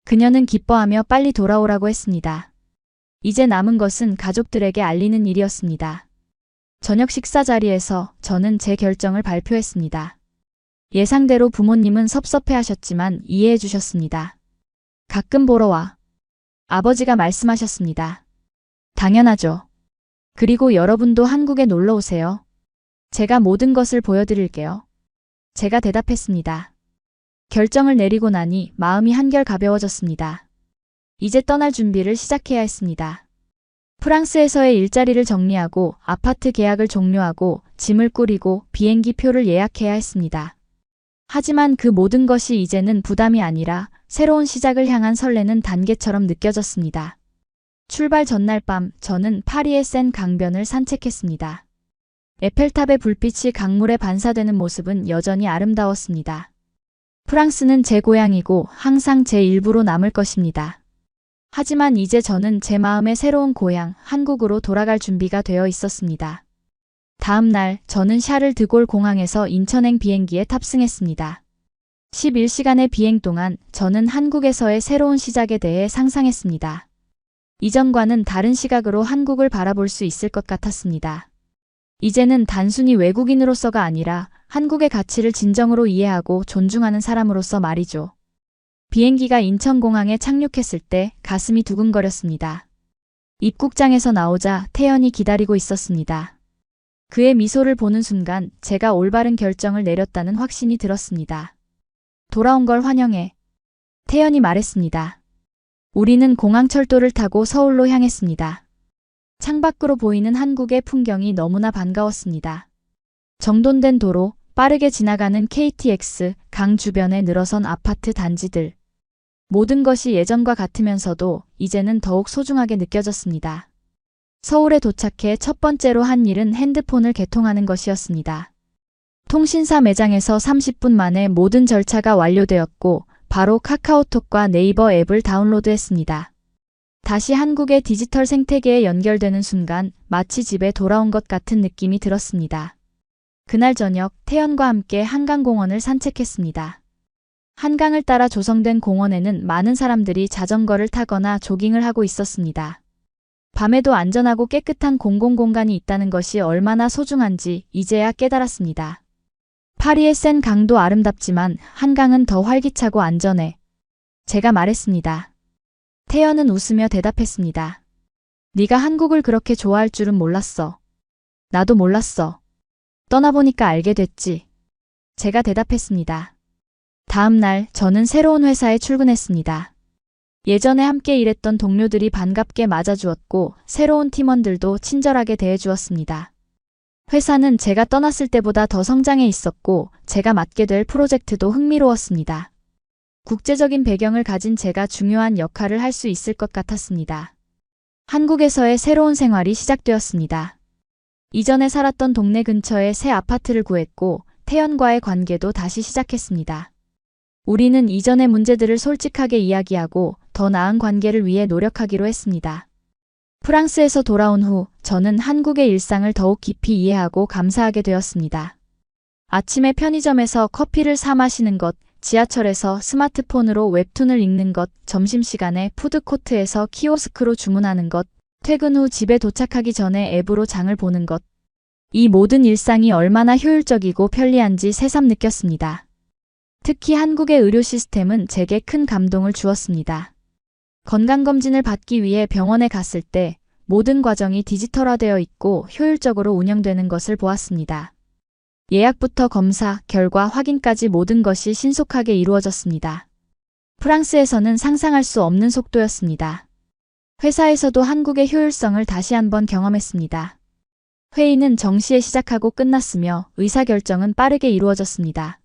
그녀는 기뻐하며 빨리 돌아오라고 했습니다. 이제 남은 것은 가족들에게 알리는 일이었습니다. 저녁 식사 자리에서 저는 제 결정을 발표했습니다. 예상대로 부모님은 섭섭해하셨지만 이해해 주셨습니다. 가끔 보러 와. 아버지가 말씀하셨습니다. 당연하죠. 그리고 여러분도 한국에 놀러 오세요. 제가 모든 것을 보여드릴게요. 제가 대답했습니다. 결정을 내리고 나니 마음이 한결 가벼워졌습니다. 이제 떠날 준비를 시작해야 했습니다. 프랑스에서의 일자리를 정리하고 아파트 계약을 종료하고 짐을 꾸리고 비행기 표를 예약해야 했습니다. 하지만 그 모든 것이 이제는 부담이 아니라 새로운 시작을 향한 설레는 단계처럼 느껴졌습니다. 출발 전날 밤 저는 파리의 센 강변을 산책했습니다. 에펠탑의 불빛이 강물에 반사되는 모습은 여전히 아름다웠습니다. 프랑스는 제 고향이고 항상 제 일부로 남을 것입니다. 하지만 이제 저는 제 마음의 새로운 고향, 한국으로 돌아갈 준비가 되어 있었습니다. 다음 날 저는 샤를 드골 공항에서 인천행 비행기에 탑승했습니다. 11시간의 비행 동안 저는 한국에서의 새로운 시작에 대해 상상했습니다. 이전과는 다른 시각으로 한국을 바라볼 수 있을 것 같았습니다. 이제는 단순히 외국인으로서가 아니라 한국의 가치를 진정으로 이해하고 존중하는 사람으로서 말이죠. 비행기가 인천공항에 착륙했을 때 가슴이 두근거렸습니다. 입국장에서 나오자 태연이 기다리고 있었습니다. 그의 미소를 보는 순간 제가 올바른 결정을 내렸다는 확신이 들었습니다. 돌아온 걸 환영해. 태연이 말했습니다. 우리는 공항철도를 타고 서울로 향했습니다. 창밖으로 보이는 한국의 풍경이 너무나 반가웠습니다. 정돈된 도로, 빠르게 지나가는 KTX, 강 주변에 늘어선 아파트 단지들. 모든 것이 예전과 같으면서도 이제는 더욱 소중하게 느껴졌습니다. 서울에 도착해 첫 번째로 한 일은 핸드폰을 개통하는 것이었습니다. 통신사 매장에서 30분 만에 모든 절차가 완료되었고 바로 카카오톡과 네이버 앱을 다운로드했습니다. 다시 한국의 디지털 생태계에 연결되는 순간 마치 집에 돌아온 것 같은 느낌이 들었습니다. 그날 저녁 태연과 함께 한강공원을 산책했습니다. 한강을 따라 조성된 공원에는 많은 사람들이 자전거를 타거나 조깅을 하고 있었습니다. 밤에도 안전하고 깨끗한 공공공간이 있다는 것이 얼마나 소중한지 이제야 깨달았습니다. 파리의 센 강도 아름답지만 한강은 더 활기차고 안전해. 제가 말했습니다. 태연은 웃으며 대답했습니다. 네가 한국을 그렇게 좋아할 줄은 몰랐어. 나도 몰랐어. 떠나보니까 알게 됐지. 제가 대답했습니다. 다음 날 저는 새로운 회사에 출근했습니다. 예전에 함께 일했던 동료들이 반갑게 맞아주었고 새로운 팀원들도 친절하게 대해주었습니다. 회사는 제가 떠났을 때보다 더 성장해 있었고 제가 맡게 될 프로젝트도 흥미로웠습니다. 국제적인 배경을 가진 제가 중요한 역할을 할 수 있을 것 같았습니다. 한국에서의 새로운 생활이 시작되었습니다. 이전에 살았던 동네 근처에 새 아파트를 구했고 태연과의 관계도 다시 시작했습니다. 우리는 이전의 문제들을 솔직하게 이야기하고 더 나은 관계를 위해 노력하기로 했습니다. 프랑스에서 돌아온 후 저는 한국의 일상을 더욱 깊이 이해하고 감사하게 되었습니다. 아침에 편의점에서 커피를 사 마시는 것, 지하철에서 스마트폰으로 웹툰을 읽는 것, 점심시간에 푸드코트에서 키오스크로 주문하는 것, 퇴근 후 집에 도착하기 전에 앱으로 장을 보는 것. 이 모든 일상이 얼마나 효율적이고 편리한지 새삼 느꼈습니다. 특히 한국의 의료 시스템은 제게 큰 감동을 주었습니다. 건강검진을 받기 위해 병원에 갔을 때 모든 과정이 디지털화되어 있고 효율적으로 운영되는 것을 보았습니다. 예약부터 검사, 결과 확인까지 모든 것이 신속하게 이루어졌습니다. 프랑스에서는 상상할 수 없는 속도였습니다. 회사에서도 한국의 효율성을 다시 한번 경험했습니다. 회의는 정시에 시작하고 끝났으며 의사결정은 빠르게 이루어졌습니다.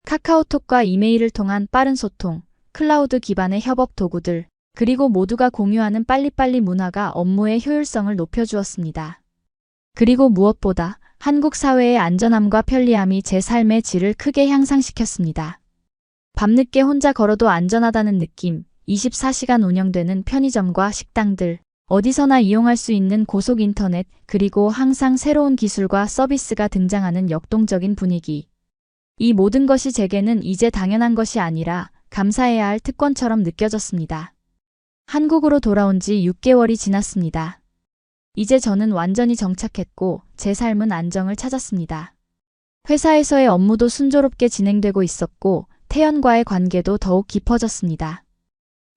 카카오톡과 이메일을 통한 빠른 소통, 클라우드 기반의 협업 도구들, 그리고 모두가 공유하는 빨리빨리 문화가 업무의 효율성을 높여주었습니다. 그리고 무엇보다 한국 사회의 안전함과 편리함이 제 삶의 질을 크게 향상시켰습니다. 밤늦게 혼자 걸어도 안전하다는 느낌, 24시간 운영되는 편의점과 식당들, 어디서나 이용할 수 있는 고속 인터넷, 그리고 항상 새로운 기술과 서비스가 등장하는 역동적인 분위기. 이 모든 것이 제게는 이제 당연한 것이 아니라 감사해야 할 특권처럼 느껴졌습니다. 한국으로 돌아온 지 6개월이 지났습니다. 이제 저는 완전히 정착했고 제 삶은 안정을 찾았습니다. 회사에서의 업무도 순조롭게 진행되고 있었고 태연과의 관계도 더욱 깊어졌습니다.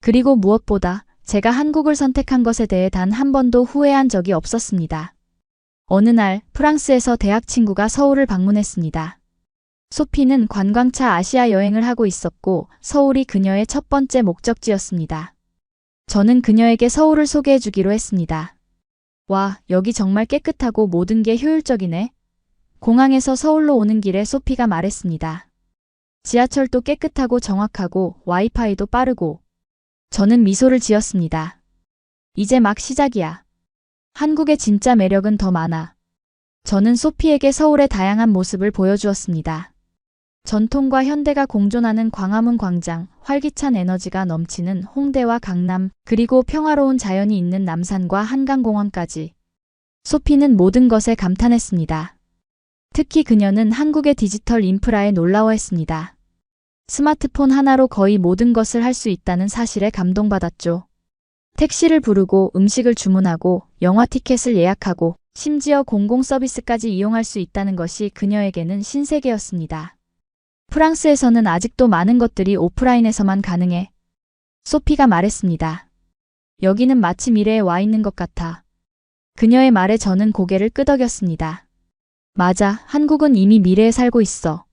그리고 무엇보다 제가 한국을 선택한 것에 대해 단 한 번도 후회한 적이 없었습니다. 어느 날 프랑스에서 대학 친구가 서울을 방문했습니다. 소피는 관광차 아시아 여행을 하고 있었고 서울이 그녀의 첫 번째 목적지였습니다. 저는 그녀에게 서울을 소개해 주기로 했습니다. 와, 여기 정말 깨끗하고 모든 게 효율적이네. 공항에서 서울로 오는 길에 소피가 말했습니다. 지하철도 깨끗하고 정확하고 와이파이도 빠르고. 저는 미소를 지었습니다. 이제 막 시작이야. 한국의 진짜 매력은 더 많아. 저는 소피에게 서울의 다양한 모습을 보여주었습니다. 전통과 현대가 공존하는 광화문 광장, 활기찬 에너지가 넘치는 홍대와 강남, 그리고 평화로운 자연이 있는 남산과 한강공원까지. 소피는 모든 것에 감탄했습니다. 특히 그녀는 한국의 디지털 인프라에 놀라워했습니다. 스마트폰 하나로 거의 모든 것을 할 수 있다는 사실에 감동받았죠. 택시를 부르고 음식을 주문하고 영화 티켓을 예약하고 심지어 공공 서비스까지 이용할 수 있다는 것이 그녀에게는 신세계였습니다. 프랑스에서는 아직도 많은 것들이 오프라인에서만 가능해. 소피가 말했습니다. 여기는 마치 미래에 와 있는 것 같아. 그녀의 말에 저는 고개를 끄덕였습니다. 맞아, 한국은 이미 미래에 살고 있어.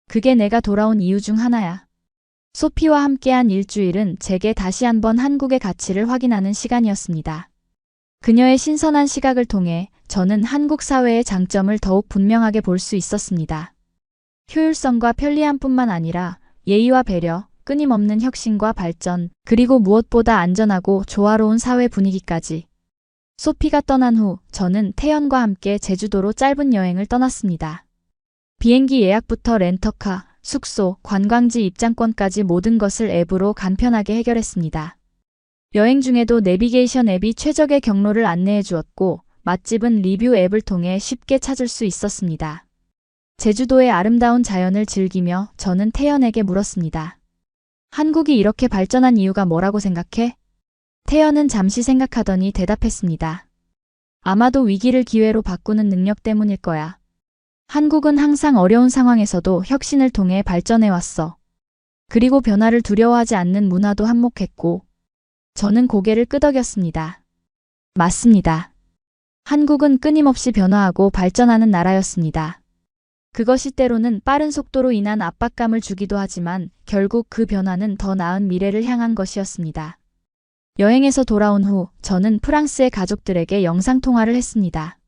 그게 내가 돌아온 이유 중 하나야. 소피와 함께한 일주일은 제게 다시 한번 한국의 가치를 확인하는 시간이었습니다. 그녀의 신선한 시각을 통해 저는 한국 사회의 장점을 더욱 분명하게 볼 수 있었습니다. 효율성과 편리함뿐만 아니라 예의와 배려, 끊임없는 혁신과 발전, 그리고 무엇보다 안전하고 조화로운 사회 분위기까지. 소피가 떠난 후 저는 태연과 함께 제주도로 짧은 여행을 떠났습니다. 비행기 예약부터 렌터카, 숙소, 관광지 입장권까지 모든 것을 앱으로 간편하게 해결했습니다. 여행 중에도 내비게이션 앱이 최적의 경로를 안내해 주었고 맛집은 리뷰 앱을 통해 쉽게 찾을 수 있었습니다. 제주도의 아름다운 자연을 즐기며 저는 태연에게 물었습니다. 한국이 이렇게 발전한 이유가 뭐라고 생각해? 태연은 잠시 생각하더니 대답했습니다. 아마도 위기를 기회로 바꾸는 능력 때문일 거야. 한국은 항상 어려운 상황에서도 혁신을 통해 발전해왔어. 그리고 변화를 두려워하지 않는 문화도 한몫했고. 저는 고개를 끄덕였습니다. 맞습니다. 한국은 끊임없이 변화하고 발전하는 나라였습니다. 그것이 때로는 빠른 속도로 인한 압박감을 주기도 하지만 결국 그 변화는 더 나은 미래를 향한 것이었습니다. 여행에서 돌아온 후 저는 프랑스의 가족들에게 영상통화를 했습니다.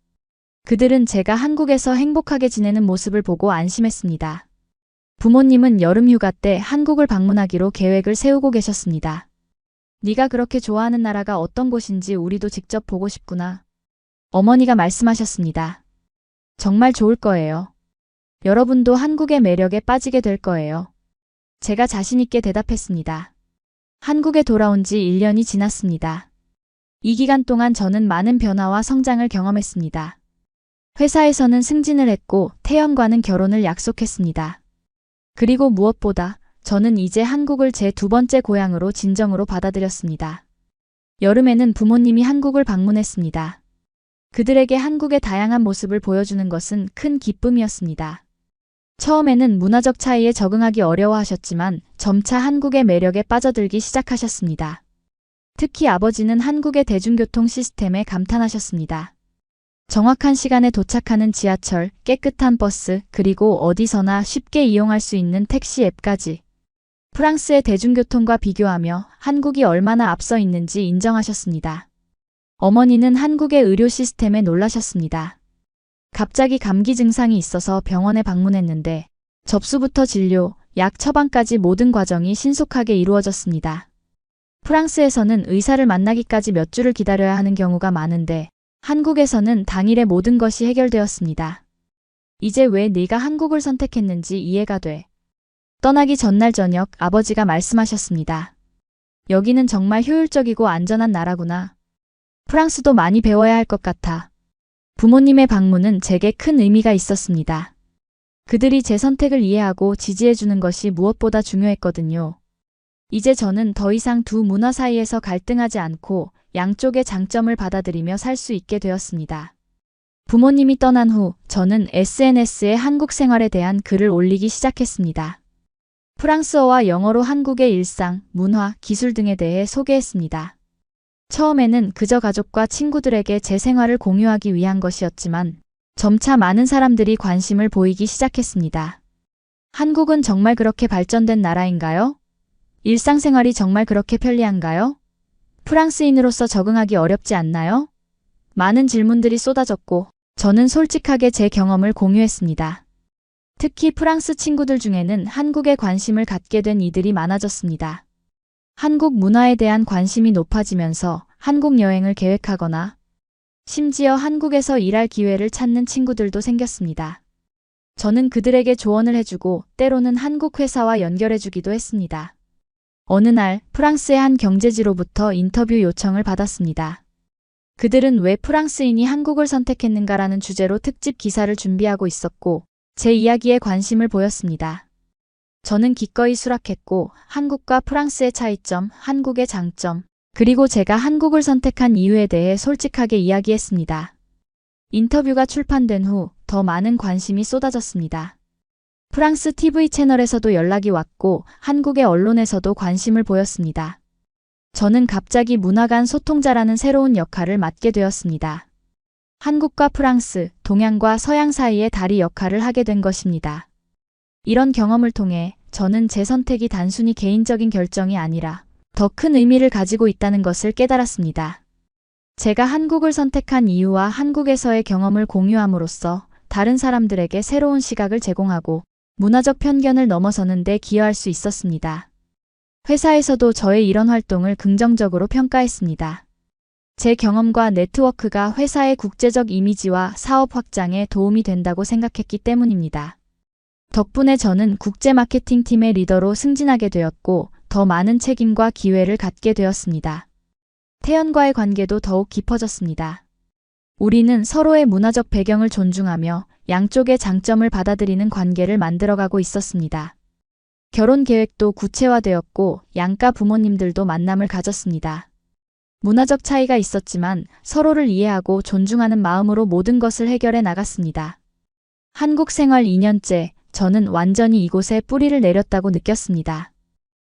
그들은 제가 한국에서 행복하게 지내는 모습을 보고 안심했습니다. 부모님은 여름휴가 때 한국을 방문하기로 계획을 세우고 계셨습니다. 네가 그렇게 좋아하는 나라가 어떤 곳인지 우리도 직접 보고 싶구나. 어머니가 말씀하셨습니다. 정말 좋을 거예요. 여러분도 한국의 매력에 빠지게 될 거예요. 제가 자신 있게 대답했습니다. 한국에 돌아온 지 1년이 지났습니다. 이 기간 동안 저는 많은 변화와 성장을 경험했습니다. 회사에서는 승진을 했고 태연과는 결혼을 약속했습니다. 그리고 무엇보다 저는 이제 한국을 제 두 번째 고향으로 진정으로 받아들였습니다. 여름에는 부모님이 한국을 방문했습니다. 그들에게 한국의 다양한 모습을 보여주는 것은 큰 기쁨이었습니다. 처음에는 문화적 차이에 적응하기 어려워하셨지만 점차 한국의 매력에 빠져들기 시작하셨습니다. 특히 아버지는 한국의 대중교통 시스템에 감탄하셨습니다. 정확한 시간에 도착하는 지하철, 깨끗한 버스, 그리고 어디서나 쉽게 이용할 수 있는 택시 앱까지. 프랑스의 대중교통과 비교하며 한국이 얼마나 앞서 있는지 인정하셨습니다. 어머니는 한국의 의료 시스템에 놀라셨습니다. 갑자기 감기 증상이 있어서 병원에 방문했는데 접수부터 진료, 약 처방까지 모든 과정이 신속하게 이루어졌습니다. 프랑스에서는 의사를 만나기까지 몇 주를 기다려야 하는 경우가 많은데 한국에서는 당일에 모든 것이 해결되었습니다. 이제 왜 네가 한국을 선택했는지 이해가 돼. 떠나기 전날 저녁 아버지가 말씀하셨습니다. 여기는 정말 효율적이고 안전한 나라구나. 프랑스도 많이 배워야 할 것 같아. 부모님의 방문은 제게 큰 의미가 있었습니다. 그들이 제 선택을 이해하고 지지해주는 것이 무엇보다 중요했거든요. 이제 저는 더 이상 두 문화 사이에서 갈등하지 않고 양쪽의 장점을 받아들이며 살 수 있게 되었습니다. 부모님이 떠난 후 저는 SNS에 한국 생활에 대한 글을 올리기 시작했습니다. 프랑스어와 영어로 한국의 일상, 문화, 기술 등에 대해 소개했습니다. 처음에는 그저 가족과 친구들에게 제 생활을 공유하기 위한 것이었지만 점차 많은 사람들이 관심을 보이기 시작했습니다. 한국은 정말 그렇게 발전된 나라인가요? 일상생활이 정말 그렇게 편리한가요? 프랑스인으로서 적응하기 어렵지 않나요? 많은 질문들이 쏟아졌고 저는 솔직하게 제 경험을 공유했습니다. 특히 프랑스 친구들 중에는 한국에 관심을 갖게 된 이들이 많아졌습니다. 한국 문화에 대한 관심이 높아지면서 한국 여행을 계획하거나 심지어 한국에서 일할 기회를 찾는 친구들도 생겼습니다. 저는 그들에게 조언을 해주고 때로는 한국 회사와 연결해주기도 했습니다. 어느 날 프랑스의 한 경제지로부터 인터뷰 요청을 받았습니다. 그들은 왜 프랑스인이 한국을 선택했는가라는 주제로 특집 기사를 준비하고 있었고 제 이야기에 관심을 보였습니다. 저는 기꺼이 수락했고 한국과 프랑스의 차이점, 한국의 장점, 그리고 제가 한국을 선택한 이유에 대해 솔직하게 이야기했습니다. 인터뷰가 출판된 후 더 많은 관심이 쏟아졌습니다. 프랑스 TV 채널에서도 연락이 왔고 한국의 언론에서도 관심을 보였습니다. 저는 갑자기 문화 간 소통자라는 새로운 역할을 맡게 되었습니다. 한국과 프랑스, 동양과 서양 사이의 다리 역할을 하게 된 것입니다. 이런 경험을 통해 저는 제 선택이 단순히 개인적인 결정이 아니라 더 큰 의미를 가지고 있다는 것을 깨달았습니다. 제가 한국을 선택한 이유와 한국에서의 경험을 공유함으로써 다른 사람들에게 새로운 시각을 제공하고 문화적 편견을 넘어서는 데 기여할 수 있었습니다. 회사에서도 저의 이런 활동을 긍정적으로 평가했습니다. 제 경험과 네트워크가 회사의 국제적 이미지와 사업 확장에 도움이 된다고 생각했기 때문입니다. 덕분에 저는 국제 마케팅 팀의 리더로 승진하게 되었고 더 많은 책임과 기회를 갖게 되었습니다. 태연과의 관계도 더욱 깊어졌습니다. 우리는 서로의 문화적 배경을 존중하며 양쪽의 장점을 받아들이는 관계를 만들어가고 있었습니다. 결혼 계획도 구체화되었고 양가 부모님들도 만남을 가졌습니다. 문화적 차이가 있었지만 서로를 이해하고 존중하는 마음으로 모든 것을 해결해 나갔습니다. 한국 생활 2년째, 저는 완전히 이곳에 뿌리를 내렸다고 느꼈습니다.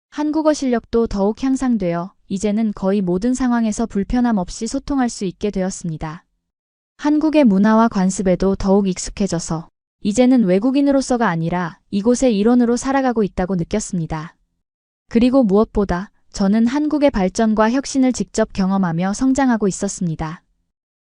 한국어 실력도 더욱 향상되어 이제는 거의 모든 상황에서 불편함 없이 소통할 수 있게 되었습니다. 한국의 문화와 관습에도 더욱 익숙해져서 이제는 외국인으로서가 아니라 이곳의 일원으로 살아가고 있다고 느꼈습니다. 그리고 무엇보다 저는 한국의 발전과 혁신을 직접 경험하며 성장하고 있었습니다.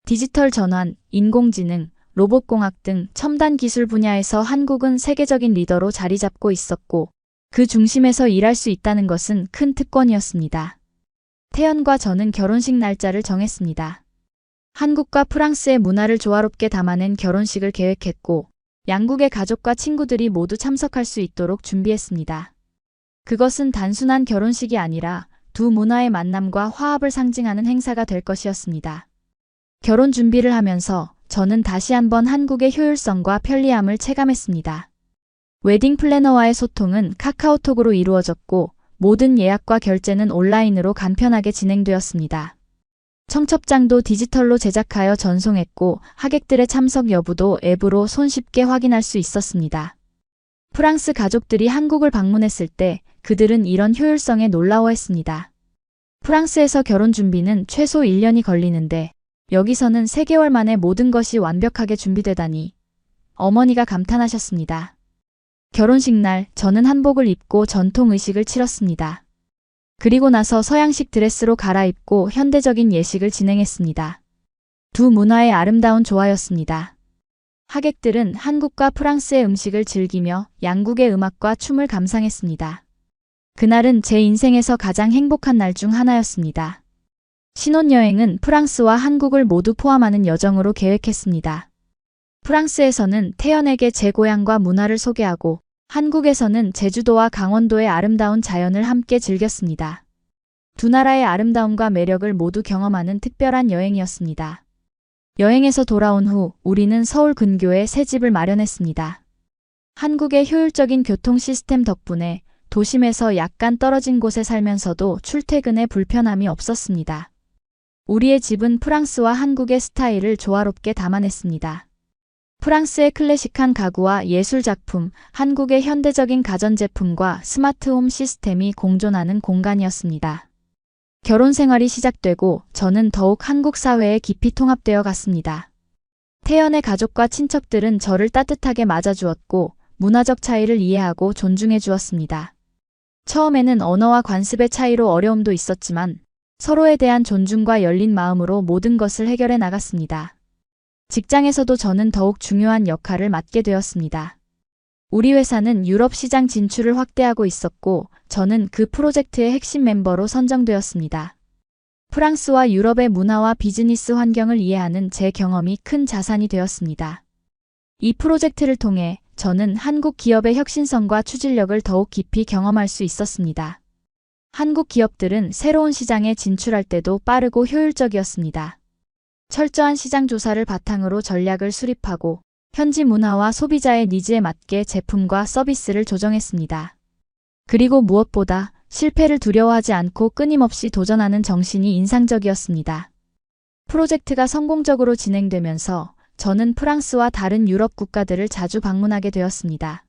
디지털 전환, 인공지능, 로봇공학 등 첨단 기술 분야에서 한국은 세계적인 리더로 자리 잡고 있었고 그 중심에서 일할 수 있다는 것은 큰 특권이었습니다. 태연과 저는 결혼식 날짜를 정했습니다. 한국과 프랑스의 문화를 조화롭게 담아낸 결혼식을 계획했고 양국의 가족과 친구들이 모두 참석할 수 있도록 준비했습니다. 그것은 단순한 결혼식이 아니라 두 문화의 만남과 화합을 상징하는 행사가 될 것이었습니다. 결혼 준비를 하면서 저는 다시 한번 한국의 효율성과 편리함을 체감했습니다. 웨딩 플래너와의 소통은 카카오톡으로 이루어졌고 모든 예약과 결제는 온라인으로 간편하게 진행되었습니다. 청첩장도 디지털로 제작하여 전송했고 하객들의 참석 여부도 앱으로 손쉽게 확인할 수 있었습니다. 프랑스 가족들이 한국을 방문했을 때 그들은 이런 효율성에 놀라워했습니다. 프랑스에서 결혼 준비는 최소 1년이 걸리는데 여기서는 3개월 만에 모든 것이 완벽하게 준비되다니 어머니가 감탄하셨습니다. 결혼식 날 저는 한복을 입고 전통 의식을 치렀습니다. 그리고 나서 서양식 드레스로 갈아입고 현대적인 예식을 진행했습니다. 두 문화의 아름다운 조화였습니다. 하객들은 한국과 프랑스의 음식을 즐기며 양국의 음악과 춤을 감상했습니다. 그날은 제 인생에서 가장 행복한 날 중 하나였습니다. 신혼여행은 프랑스와 한국을 모두 포함하는 여정으로 계획했습니다. 프랑스에서는 태연에게 제 고향과 문화를 소개하고 한국에서는 제주도와 강원도의 아름다운 자연을 함께 즐겼습니다. 두 나라의 아름다움과 매력을 모두 경험하는 특별한 여행이었습니다. 여행에서 돌아온 후 우리는 서울 근교에 새 집을 마련했습니다. 한국의 효율적인 교통 시스템 덕분에 도심에서 약간 떨어진 곳에 살면서도 출퇴근에 불편함이 없었습니다. 우리의 집은 프랑스와 한국의 스타일을 조화롭게 담아냈습니다. 프랑스의 클래식한 가구와 예술 작품, 한국의 현대적인 가전제품과 스마트홈 시스템이 공존하는 공간이었습니다. 결혼 생활이 시작되고 저는 더욱 한국 사회에 깊이 통합되어 갔습니다. 태연의 가족과 친척들은 저를 따뜻하게 맞아주었고 문화적 차이를 이해하고 존중해 주었습니다. 처음에는 언어와 관습의 차이로 어려움도 있었지만 서로에 대한 존중과 열린 마음으로 모든 것을 해결해 나갔습니다. 직장에서도 저는 더욱 중요한 역할을 맡게 되었습니다. 우리 회사는 유럽 시장 진출을 확대하고 있었고 저는 그 프로젝트의 핵심 멤버로 선정되었습니다. 프랑스와 유럽의 문화와 비즈니스 환경을 이해하는 제 경험이 큰 자산이 되었습니다. 이 프로젝트를 통해 저는 한국 기업의 혁신성과 추진력을 더욱 깊이 경험할 수 있었습니다. 한국 기업들은 새로운 시장에 진출할 때도 빠르고 효율적이었습니다. 철저한 시장 조사를 바탕으로 전략을 수립하고 현지 문화와 소비자의 니즈에 맞게 제품과 서비스를 조정했습니다. 그리고 무엇보다 실패를 두려워하지 않고 끊임없이 도전하는 정신이 인상적이었습니다. 프로젝트가 성공적으로 진행되면서 저는 프랑스와 다른 유럽 국가들을 자주 방문하게 되었습니다.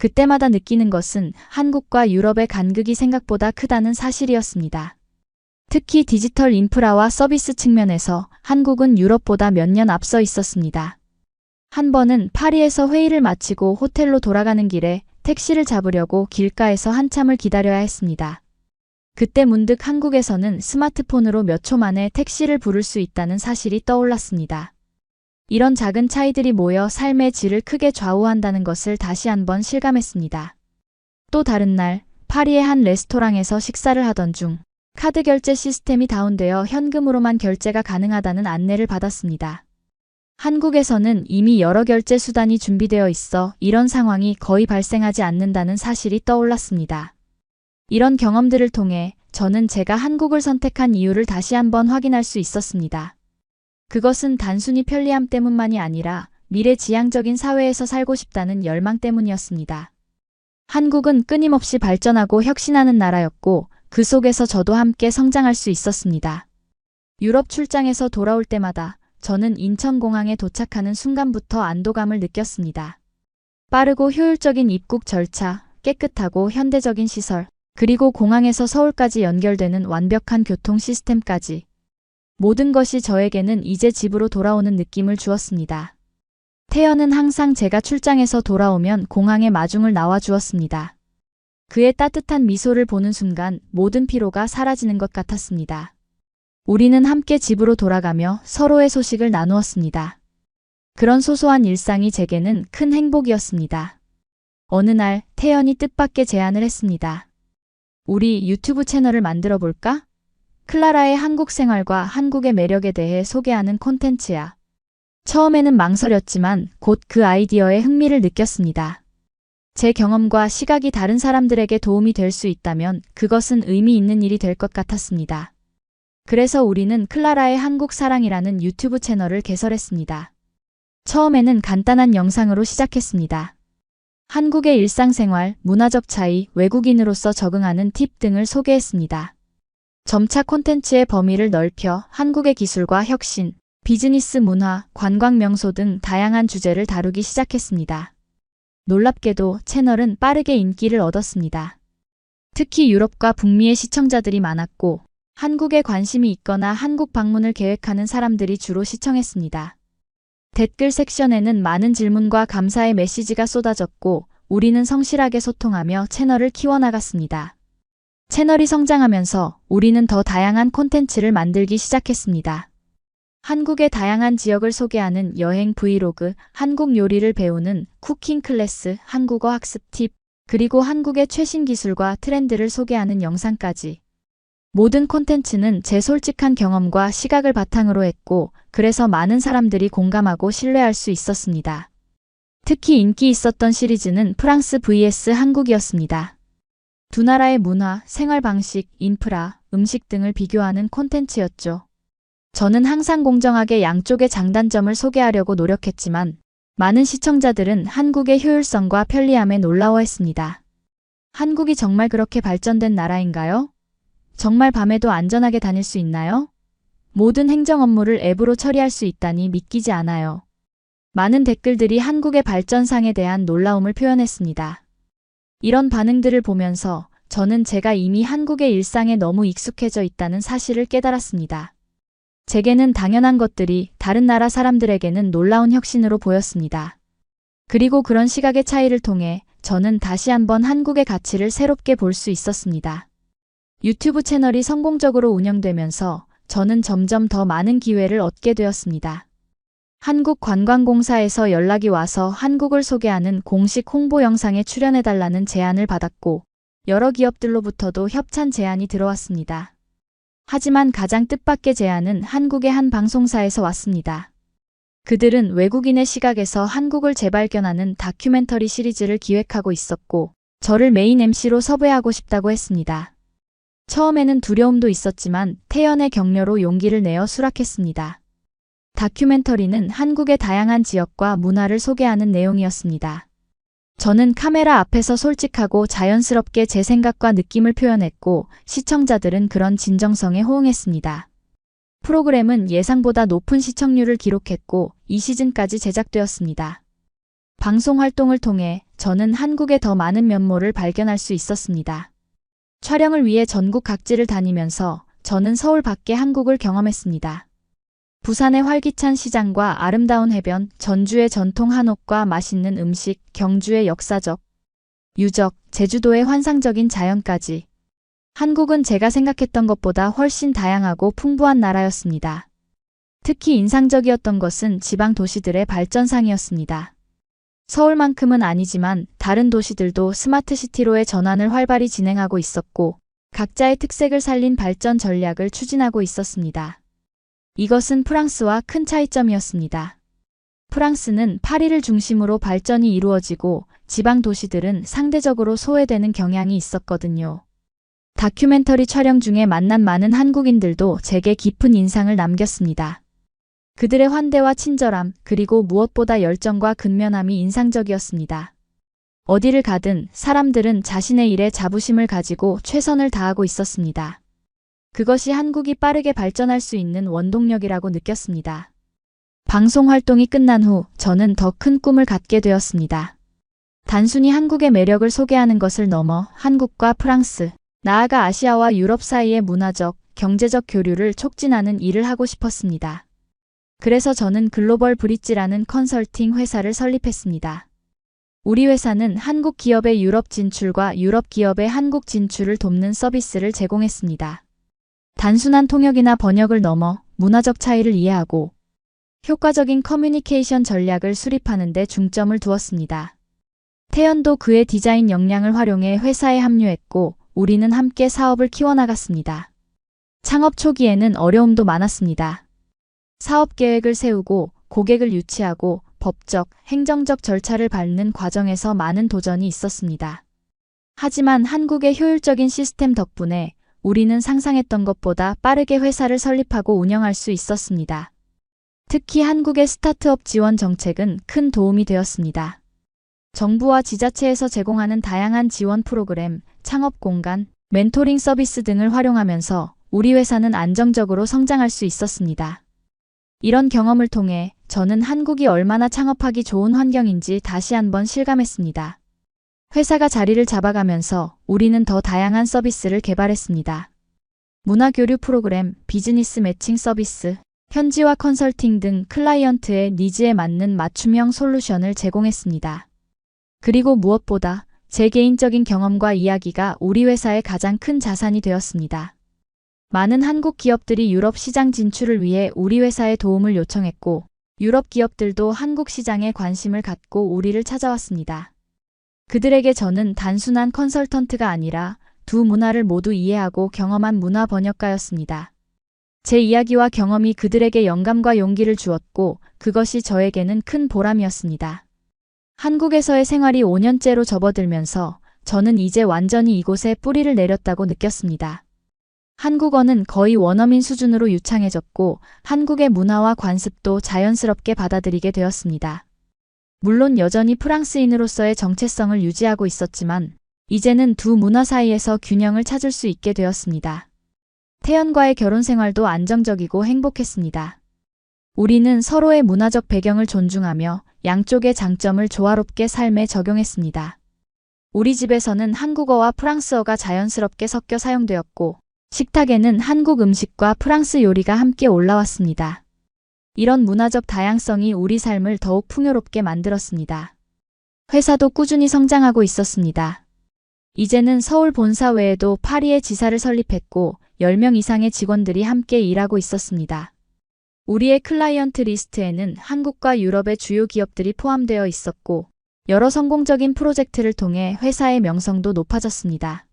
그때마다 느끼는 것은 한국과 유럽의 간극이 생각보다 크다는 사실이었습니다. 특히 디지털 인프라와 서비스 측면에서 한국은 유럽보다 몇 년 앞서 있었습니다. 한 번은 파리에서 회의를 마치고 호텔로 돌아가는 길에 택시를 잡으려고 길가에서 한참을 기다려야 했습니다. 그때 문득 한국에서는 스마트폰으로 몇 초 만에 택시를 부를 수 있다는 사실이 떠올랐습니다. 이런 작은 차이들이 모여 삶의 질을 크게 좌우한다는 것을 다시 한번 실감했습니다. 또 다른 날, 파리의 한 레스토랑에서 식사를 하던 중 카드 결제 시스템이 다운되어 현금으로만 결제가 가능하다는 안내를 받았습니다. 한국에서는 이미 여러 결제 수단이 준비되어 있어 이런 상황이 거의 발생하지 않는다는 사실이 떠올랐습니다. 이런 경험들을 통해 저는 제가 한국을 선택한 이유를 다시 한번 확인할 수 있었습니다. 그것은 단순히 편리함 때문만이 아니라 미래지향적인 사회에서 살고 싶다는 열망 때문이었습니다. 한국은 끊임없이 발전하고 혁신하는 나라였고 그 속에서 저도 함께 성장할 수 있었습니다. 유럽 출장에서 돌아올 때마다 저는 인천공항에 도착하는 순간부터 안도감을 느꼈습니다. 빠르고 효율적인 입국 절차, 깨끗하고 현대적인 시설, 그리고 공항에서 서울까지 연결되는 완벽한 교통 시스템까지 모든 것이 저에게는 이제 집으로 돌아오는 느낌을 주었습니다. 태연은 항상 제가 출장에서 돌아오면 공항에 마중을 나와 주었습니다. 그의 따뜻한 미소를 보는 순간 모든 피로가 사라지는 것 같았습니다. 우리는 함께 집으로 돌아가며 서로의 소식을 나누었습니다. 그런 소소한 일상이 제게는 큰 행복이었습니다. 어느 날 태연이 뜻밖의 제안을 했습니다. 우리 유튜브 채널을 만들어 볼까? 클라라의 한국 생활과 한국의 매력에 대해 소개하는 콘텐츠야. 처음에는 망설였지만 곧 그 아이디어에 흥미를 느꼈습니다. 제 경험과 시각이 다른 사람들에게 도움이 될 수 있다면 그것은 의미 있는 일이 될 것 같았습니다. 그래서 우리는 클라라의 한국 사랑이라는 유튜브 채널을 개설했습니다. 처음에는 간단한 영상으로 시작했습니다. 한국의 일상생활, 문화적 차이, 외국인으로서 적응하는 팁 등을 소개했습니다. 점차 콘텐츠의 범위를 넓혀 한국의 기술과 혁신, 비즈니스 문화, 관광 명소 등 다양한 주제를 다루기 시작했습니다. 놀랍게도 채널은 빠르게 인기를 얻었습니다. 특히 유럽과 북미의 시청자들이 많았고 한국에 관심이 있거나 한국 방문을 계획하는 사람들이 주로 시청했습니다. 댓글 섹션에는 많은 질문과 감사의 메시지가 쏟아졌고 우리는 성실하게 소통하며 채널을 키워나갔습니다. 채널이 성장하면서 우리는 더 다양한 콘텐츠를 만들기 시작했습니다. 한국의 다양한 지역을 소개하는 여행 브이로그, 한국 요리를 배우는 쿠킹 클래스, 한국어 학습 팁, 그리고 한국의 최신 기술과 트렌드를 소개하는 영상까지. 모든 콘텐츠는 제 솔직한 경험과 시각을 바탕으로 했고 그래서 많은 사람들이 공감하고 신뢰할 수 있었습니다. 특히 인기 있었던 시리즈는 프랑스 vs 한국이었습니다. 두 나라의 문화, 생활 방식, 인프라, 음식 등을 비교하는 콘텐츠였죠. 저는 항상 공정하게 양쪽의 장단점을 소개하려고 노력했지만 많은 시청자들은 한국의 효율성과 편리함에 놀라워했습니다. 한국이 정말 그렇게 발전된 나라인가요? 정말 밤에도 안전하게 다닐 수 있나요? 모든 행정 업무를 앱으로 처리할 수 있다니 믿기지 않아요. 많은 댓글들이 한국의 발전상에 대한 놀라움을 표현했습니다. 이런 반응들을 보면서 저는 제가 이미 한국의 일상에 너무 익숙해져 있다는 사실을 깨달았습니다. 제게는 당연한 것들이 다른 나라 사람들에게는 놀라운 혁신으로 보였습니다. 그리고 그런 시각의 차이를 통해 저는 다시 한번 한국의 가치를 새롭게 볼 수 있었습니다. 유튜브 채널이 성공적으로 운영되면서 저는 점점 더 많은 기회를 얻게 되었습니다. 한국관광공사에서 연락이 와서 한국을 소개하는 공식 홍보 영상에 출연해달라는 제안을 받았고, 여러 기업들로부터도 협찬 제안이 들어왔습니다. 하지만 가장 뜻밖의 제안은 한국의 한 방송사에서 왔습니다. 그들은 외국인의 시각에서 한국을 재발견하는 다큐멘터리 시리즈를 기획하고 있었고, 저를 메인 MC로 섭외하고 싶다고 했습니다. 처음에는 두려움도 있었지만 태연의 격려로 용기를 내어 수락했습니다. 다큐멘터리는 한국의 다양한 지역과 문화를 소개하는 내용이었습니다. 저는 카메라 앞에서 솔직하고 자연스럽게 제 생각과 느낌을 표현했고, 시청자들은 그런 진정성에 호응했습니다. 프로그램은 예상보다 높은 시청률을 기록했고 2시즌까지 제작되었습니다. 방송 활동을 통해 저는 한국의 더 많은 면모를 발견할 수 있었습니다. 촬영을 위해 전국 각지를 다니면서 저는 서울 밖의 한국을 경험했습니다. 부산의 활기찬 시장과 아름다운 해변, 전주의 전통 한옥과 맛있는 음식, 경주의 역사적 유적, 제주도의 환상적인 자연까지. 한국은 제가 생각했던 것보다 훨씬 다양하고 풍부한 나라였습니다. 특히 인상적이었던 것은 지방 도시들의 발전상이었습니다. 서울만큼은 아니지만 다른 도시들도 스마트시티로의 전환을 활발히 진행하고 있었고, 각자의 특색을 살린 발전 전략을 추진하고 있었습니다. 이것은 프랑스와 큰 차이점이었습니다. 프랑스는 파리를 중심으로 발전이 이루어지고 지방 도시들은 상대적으로 소외되는 경향이 있었거든요. 다큐멘터리 촬영 중에 만난 많은 한국인들도 제게 깊은 인상을 남겼습니다. 그들의 환대와 친절함, 그리고 무엇보다 열정과 근면함이 인상적이었습니다. 어디를 가든 사람들은 자신의 일에 자부심을 가지고 최선을 다하고 있었습니다. 그것이 한국이 빠르게 발전할 수 있는 원동력이라고 느꼈습니다. 방송 활동이 끝난 후 저는 더 큰 꿈을 갖게 되었습니다. 단순히 한국의 매력을 소개하는 것을 넘어 한국과 프랑스, 나아가 아시아와 유럽 사이의 문화적, 경제적 교류를 촉진하는 일을 하고 싶었습니다. 그래서 저는 글로벌 브릿지라는 컨설팅 회사를 설립했습니다. 우리 회사는 한국 기업의 유럽 진출과 유럽 기업의 한국 진출을 돕는 서비스를 제공했습니다. 단순한 통역이나 번역을 넘어 문화적 차이를 이해하고 효과적인 커뮤니케이션 전략을 수립하는 데 중점을 두었습니다. 태연도 그의 디자인 역량을 활용해 회사에 합류했고, 우리는 함께 사업을 키워나갔습니다. 창업 초기에는 어려움도 많았습니다. 사업 계획을 세우고 고객을 유치하고 법적, 행정적 절차를 밟는 과정에서 많은 도전이 있었습니다. 하지만 한국의 효율적인 시스템 덕분에 우리는 상상했던 것보다 빠르게 회사를 설립하고 운영할 수 있었습니다. 특히 한국의 스타트업 지원 정책은 큰 도움이 되었습니다. 정부와 지자체에서 제공하는 다양한 지원 프로그램, 창업 공간, 멘토링 서비스 등을 활용하면서 우리 회사는 안정적으로 성장할 수 있었습니다. 이런 경험을 통해 저는 한국이 얼마나 창업하기 좋은 환경인지 다시 한번 실감했습니다. 회사가 자리를 잡아가면서 우리는 더 다양한 서비스를 개발했습니다. 문화교류 프로그램, 비즈니스 매칭 서비스, 현지화 컨설팅 등 클라이언트의 니즈에 맞는 맞춤형 솔루션을 제공했습니다. 그리고 무엇보다 제 개인적인 경험과 이야기가 우리 회사의 가장 큰 자산이 되었습니다. 많은 한국 기업들이 유럽 시장 진출을 위해 우리 회사의 도움을 요청했고, 유럽 기업들도 한국 시장에 관심을 갖고 우리를 찾아왔습니다. 그들에게 저는 단순한 컨설턴트가 아니라 두 문화를 모두 이해하고 경험한 문화 번역가였습니다. 제 이야기와 경험이 그들에게 영감과 용기를 주었고, 그것이 저에게는 큰 보람이었습니다. 한국에서의 생활이 5년째로 접어들면서 저는 이제 완전히 이곳에 뿌리를 내렸다고 느꼈습니다. 한국어는 거의 원어민 수준으로 유창해졌고, 한국의 문화와 관습도 자연스럽게 받아들이게 되었습니다. 물론 여전히 프랑스인으로서의 정체성을 유지하고 있었지만, 이제는 두 문화 사이에서 균형을 찾을 수 있게 되었습니다. 태연과의 결혼 생활도 안정적이고 행복했습니다. 우리는 서로의 문화적 배경을 존중하며 양쪽의 장점을 조화롭게 삶에 적용했습니다. 우리 집에서는 한국어와 프랑스어가 자연스럽게 섞여 사용되었고, 식탁에는 한국 음식과 프랑스 요리가 함께 올라왔습니다. 이런 문화적 다양성이 우리 삶을 더욱 풍요롭게 만들었습니다. 회사도 꾸준히 성장하고 있었습니다. 이제는 서울 본사 외에도 파리에 지사를 설립했고 10명 이상의 직원들이 함께 일하고 있었습니다. 우리의 클라이언트 리스트에는 한국과 유럽의 주요 기업들이 포함되어 있었고 여러 성공적인 프로젝트를 통해 회사의 명성도 높아졌습니다.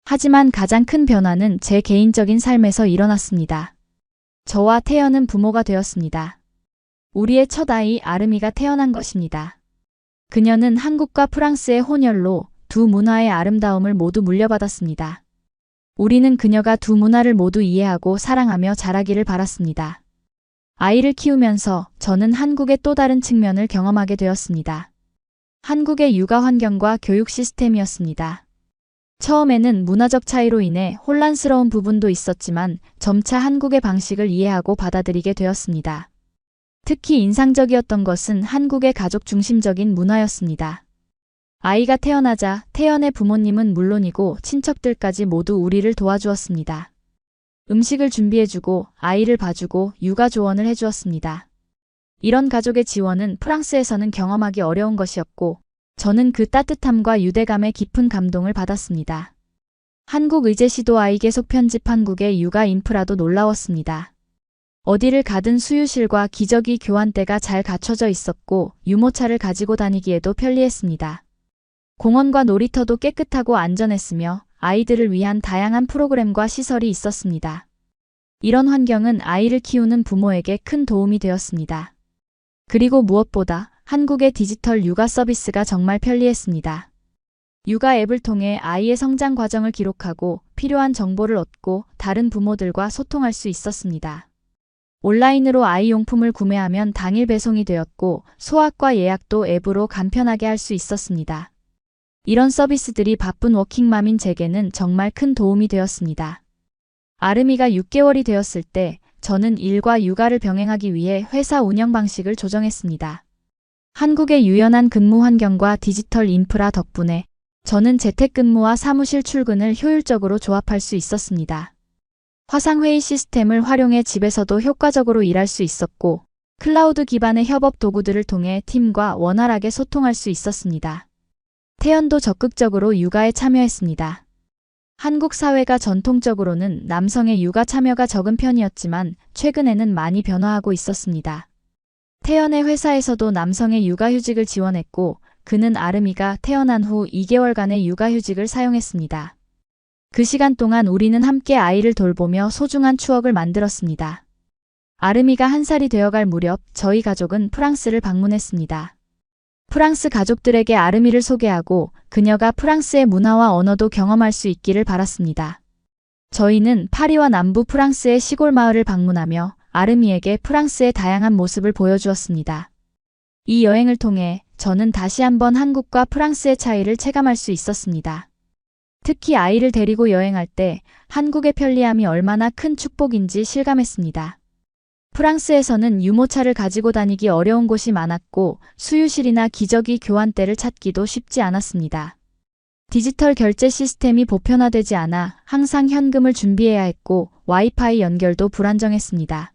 하지만 가장 큰 변화는 제 개인적인 삶에서 일어났습니다. 저와 태연은 부모가 되었습니다. 우리의 첫 아이 아름이가 태어난 것입니다. 그녀는 한국과 프랑스의 혼혈로 두 문화의 아름다움을 모두 물려받았습니다. 우리는 그녀가 두 문화를 모두 이해하고 사랑하며 자라기를 바랐습니다. 아이를 키우면서 저는 한국의 또 다른 측면을 경험하게 되었습니다. 한국의 육아 환경과 교육 시스템이었습니다. 처음에는 문화적 차이로 인해 혼란스러운 부분도 있었지만 점차 한국의 방식을 이해하고 받아들이게 되었습니다. 특히 인상적이었던 것은 한국의 가족 중심적인 문화였습니다. 아이가 태어나자 태연의 부모님은 물론이고 친척들까지 모두 우리를 도와주었습니다. 음식을 준비해주고 아이를 봐주고 육아 조언을 해주었습니다. 이런 가족의 지원은 프랑스에서는 경험하기 어려운 것이었고 저는 그 따뜻함과 유대감에 깊은 감동을 받았습니다. 한국 의제시도 아이 계속 편집 한국의 육아 인프라도 놀라웠습니다. 어디를 가든 수유실과 기저귀 교환대가 잘 갖춰져 있었고 유모차를 가지고 다니기에도 편리했습니다. 공원과 놀이터도 깨끗하고 안전했으며 아이들을 위한 다양한 프로그램과 시설이 있었습니다. 이런 환경은 아이를 키우는 부모에게 큰 도움이 되었습니다. 그리고 무엇보다 한국의 디지털 육아 서비스가 정말 편리했습니다. 육아 앱을 통해 아이의 성장 과정을 기록하고 필요한 정보를 얻고 다른 부모들과 소통할 수 있었습니다. 온라인으로 아이 용품을 구매하면 당일 배송이 되었고 소아과 예약도 앱으로 간편하게 할 수 있었습니다. 이런 서비스들이 바쁜 워킹맘인 제게는 정말 큰 도움이 되었습니다. 아름이가 6개월이 되었을 때 저는 일과 육아를 병행하기 위해 회사 운영 방식을 조정했습니다. 한국의 유연한 근무 환경과 디지털 인프라 덕분에 저는 재택근무와 사무실 출근을 효율적으로 조합할 수 있었습니다. 화상회의 시스템을 활용해 집에서도 효과적으로 일할 수 있었고 클라우드 기반의 협업 도구들을 통해 팀과 원활하게 소통할 수 있었습니다. 태연도 적극적으로 육아에 참여했습니다. 한국 사회가 전통적으로는 남성의 육아 참여가 적은 편이었지만 최근에는 많이 변화하고 있었습니다. 태연의 회사에서도 남성의 육아휴직을 지원했고 그는 아름이가 태어난 후 2개월간의 육아휴직을 사용했습니다. 그 시간 동안 우리는 함께 아이를 돌보며 소중한 추억을 만들었습니다. 아름이가 1살이 되어갈 무렵 저희 가족은 프랑스를 방문했습니다. 프랑스 가족들에게 아름이를 소개하고 그녀가 프랑스의 문화와 언어도 경험할 수 있기를 바랐습니다. 저희는 파리와 남부 프랑스의 시골 마을을 방문하며 아름이에게 프랑스의 다양한 모습을 보여주었습니다. 이 여행을 통해 저는 다시 한번 한국과 프랑스의 차이를 체감할 수 있었습니다. 특히 아이를 데리고 여행할 때 한국의 편리함이 얼마나 큰 축복인지 실감했습니다. 프랑스에서는 유모차를 가지고 다니기 어려운 곳이 많았고 수유실이나 기저귀 교환대를 찾기도 쉽지 않았습니다. 디지털 결제 시스템이 보편화되지 않아 항상 현금을 준비해야 했고 와이파이 연결도 불안정했습니다.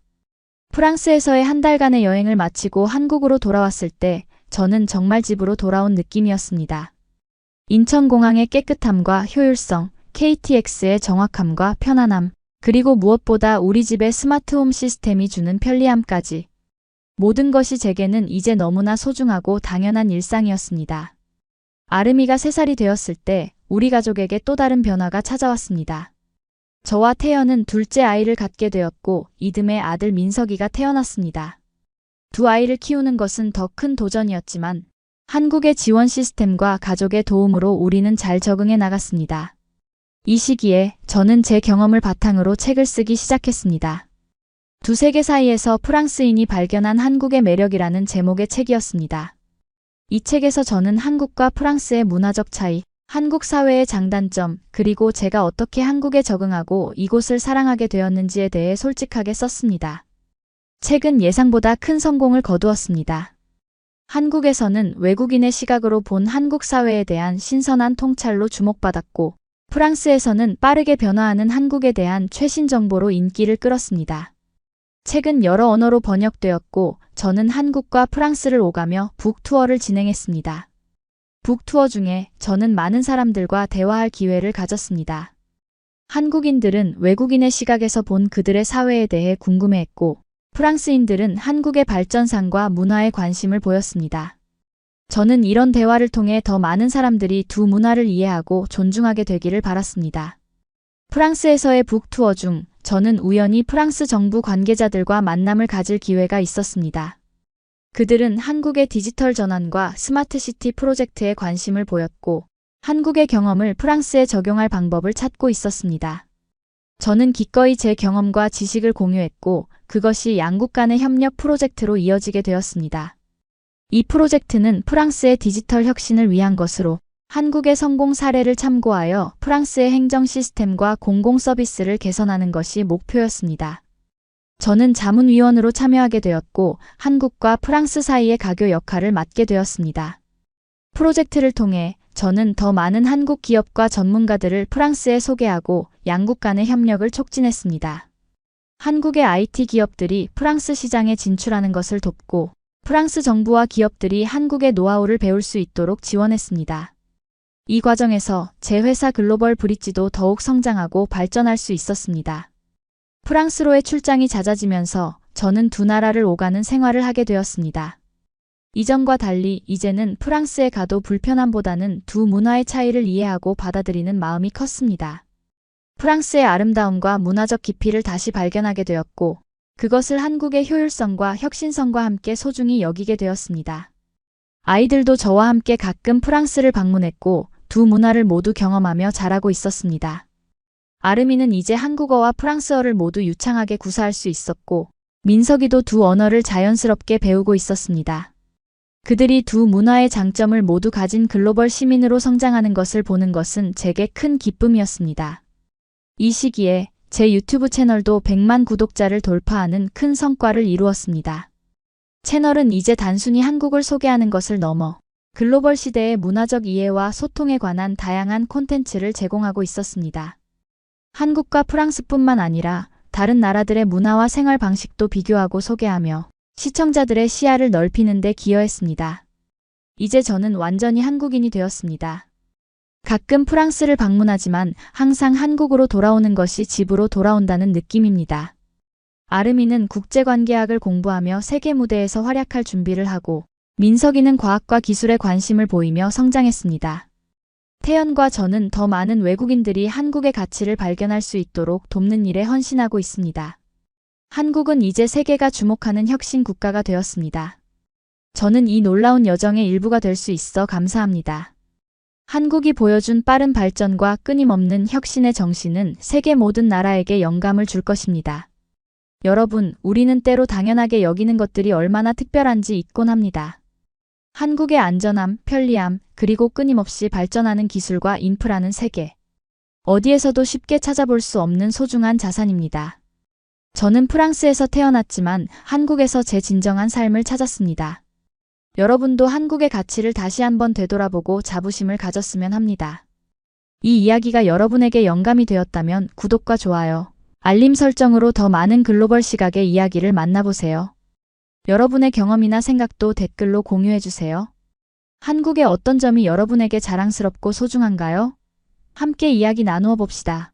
프랑스에서의 한 달간의 여행을 마치고 한국으로 돌아왔을 때 저는 정말 집으로 돌아온 느낌이었습니다. 인천공항의 깨끗함과 효율성, KTX의 정확함과 편안함, 그리고 무엇보다 우리 집의 스마트홈 시스템이 주는 편리함까지. 모든 것이 제게는 이제 너무나 소중하고 당연한 일상이었습니다. 아름이가 3살이 되었을 때 우리 가족에게 또 다른 변화가 찾아왔습니다. 저와 태연은 둘째 아이를 갖게 되었고 이듬해 아들 민석이가 태어났습니다. 두 아이를 키우는 것은 더 큰 도전이었지만 한국의 지원 시스템과 가족의 도움으로 우리는 잘 적응해 나갔습니다. 이 시기에 저는 제 경험을 바탕으로 책을 쓰기 시작했습니다. 두 세계 사이에서 프랑스인이 발견한 한국의 매력이라는 제목의 책이었습니다. 이 책에서 저는 한국과 프랑스의 문화적 차이, 한국 사회의 장단점, 그리고 제가 어떻게 한국에 적응하고 이곳을 사랑하게 되었는지에 대해 솔직하게 썼습니다. 책은 예상보다 큰 성공을 거두었습니다. 한국에서는 외국인의 시각으로 본 한국 사회에 대한 신선한 통찰로 주목받았고, 프랑스에서는 빠르게 변화하는 한국에 대한 최신 정보로 인기를 끌었습니다. 책은 여러 언어로 번역되었고, 저는 한국과 프랑스를 오가며 북투어를 진행했습니다. 북투어 중에 저는 많은 사람들과 대화할 기회를 가졌습니다. 한국인들은 외국인의 시각에서 본 그들의 사회에 대해 궁금해했고, 프랑스인들은 한국의 발전상과 문화에 관심을 보였습니다. 저는 이런 대화를 통해 더 많은 사람들이 두 문화를 이해하고 존중하게 되기를 바랐습니다. 프랑스에서의 북투어 중 저는 우연히 프랑스 정부 관계자들과 만남을 가질 기회가 있었습니다. 그들은 한국의 디지털 전환과 스마트시티 프로젝트에 관심을 보였고, 한국의 경험을 프랑스에 적용할 방법을 찾고 있었습니다. 저는 기꺼이 제 경험과 지식을 공유했고, 그것이 양국 간의 협력 프로젝트로 이어지게 되었습니다. 이 프로젝트는 프랑스의 디지털 혁신을 위한 것으로 한국의 성공 사례를 참고하여 프랑스의 행정 시스템과 공공 서비스를 개선하는 것이 목표였습니다. 저는 자문위원으로 참여하게 되었고, 한국과 프랑스 사이의 가교 역할을 맡게 되었습니다. 프로젝트를 통해 저는 더 많은 한국 기업과 전문가들을 프랑스에 소개하고 양국 간의 협력을 촉진했습니다. 한국의 IT 기업들이 프랑스 시장에 진출하는 것을 돕고, 프랑스 정부와 기업들이 한국의 노하우를 배울 수 있도록 지원했습니다. 이 과정에서 제 회사 글로벌 브릿지도 더욱 성장하고 발전할 수 있었습니다. 프랑스로의 출장이 잦아지면서 저는 두 나라를 오가는 생활을 하게 되었습니다. 이전과 달리 이제는 프랑스에 가도 불편함보다는 두 문화의 차이를 이해하고 받아들이는 마음이 컸습니다. 프랑스의 아름다움과 문화적 깊이를 다시 발견하게 되었고, 그것을 한국의 효율성과 혁신성과 함께 소중히 여기게 되었습니다. 아이들도 저와 함께 가끔 프랑스를 방문했고, 두 문화를 모두 경험하며 자라고 있었습니다. 아르미는 이제 한국어와 프랑스어를 모두 유창하게 구사할 수 있었고, 민석이도 두 언어를 자연스럽게 배우고 있었습니다. 그들이 두 문화의 장점을 모두 가진 글로벌 시민으로 성장하는 것을 보는 것은 제게 큰 기쁨이었습니다. 이 시기에 제 유튜브 채널도 100만 구독자를 돌파하는 큰 성과를 이루었습니다. 채널은 이제 단순히 한국을 소개하는 것을 넘어 글로벌 시대의 문화적 이해와 소통에 관한 다양한 콘텐츠를 제공하고 있었습니다. 한국과 프랑스뿐만 아니라 다른 나라들의 문화와 생활 방식도 비교하고 소개하며 시청자들의 시야를 넓히는 데 기여했습니다. 이제 저는 완전히 한국인이 되었습니다. 가끔 프랑스를 방문하지만 항상 한국으로 돌아오는 것이 집으로 돌아온다는 느낌입니다. 아르미는 국제관계학을 공부하며 세계 무대에서 활약할 준비를 하고, 민석이는 과학과 기술에 관심을 보이며 성장했습니다. 태연과 저는 더 많은 외국인들이 한국의 가치를 발견할 수 있도록 돕는 일에 헌신하고 있습니다. 한국은 이제 세계가 주목하는 혁신 국가가 되었습니다. 저는 이 놀라운 여정의 일부가 될 수 있어 감사합니다. 한국이 보여준 빠른 발전과 끊임없는 혁신의 정신은 세계 모든 나라에게 영감을 줄 것입니다. 여러분, 우리는 때로 당연하게 여기는 것들이 얼마나 특별한지 잊곤 합니다. 한국의 안전함, 편리함, 그리고 끊임없이 발전하는 기술과 인프라는 세계 어디에서도 쉽게 찾아볼 수 없는 소중한 자산입니다. 저는 프랑스에서 태어났지만 한국에서 제 진정한 삶을 찾았습니다. 여러분도 한국의 가치를 다시 한번 되돌아보고 자부심을 가졌으면 합니다. 이 이야기가 여러분에게 영감이 되었다면 구독과 좋아요, 알림 설정으로 더 많은 글로벌 시각의 이야기를 만나보세요. 여러분의 경험이나 생각도 댓글로 공유해주세요. 한국의 어떤 점이 여러분에게 자랑스럽고 소중한가요? 함께 이야기 나누어 봅시다.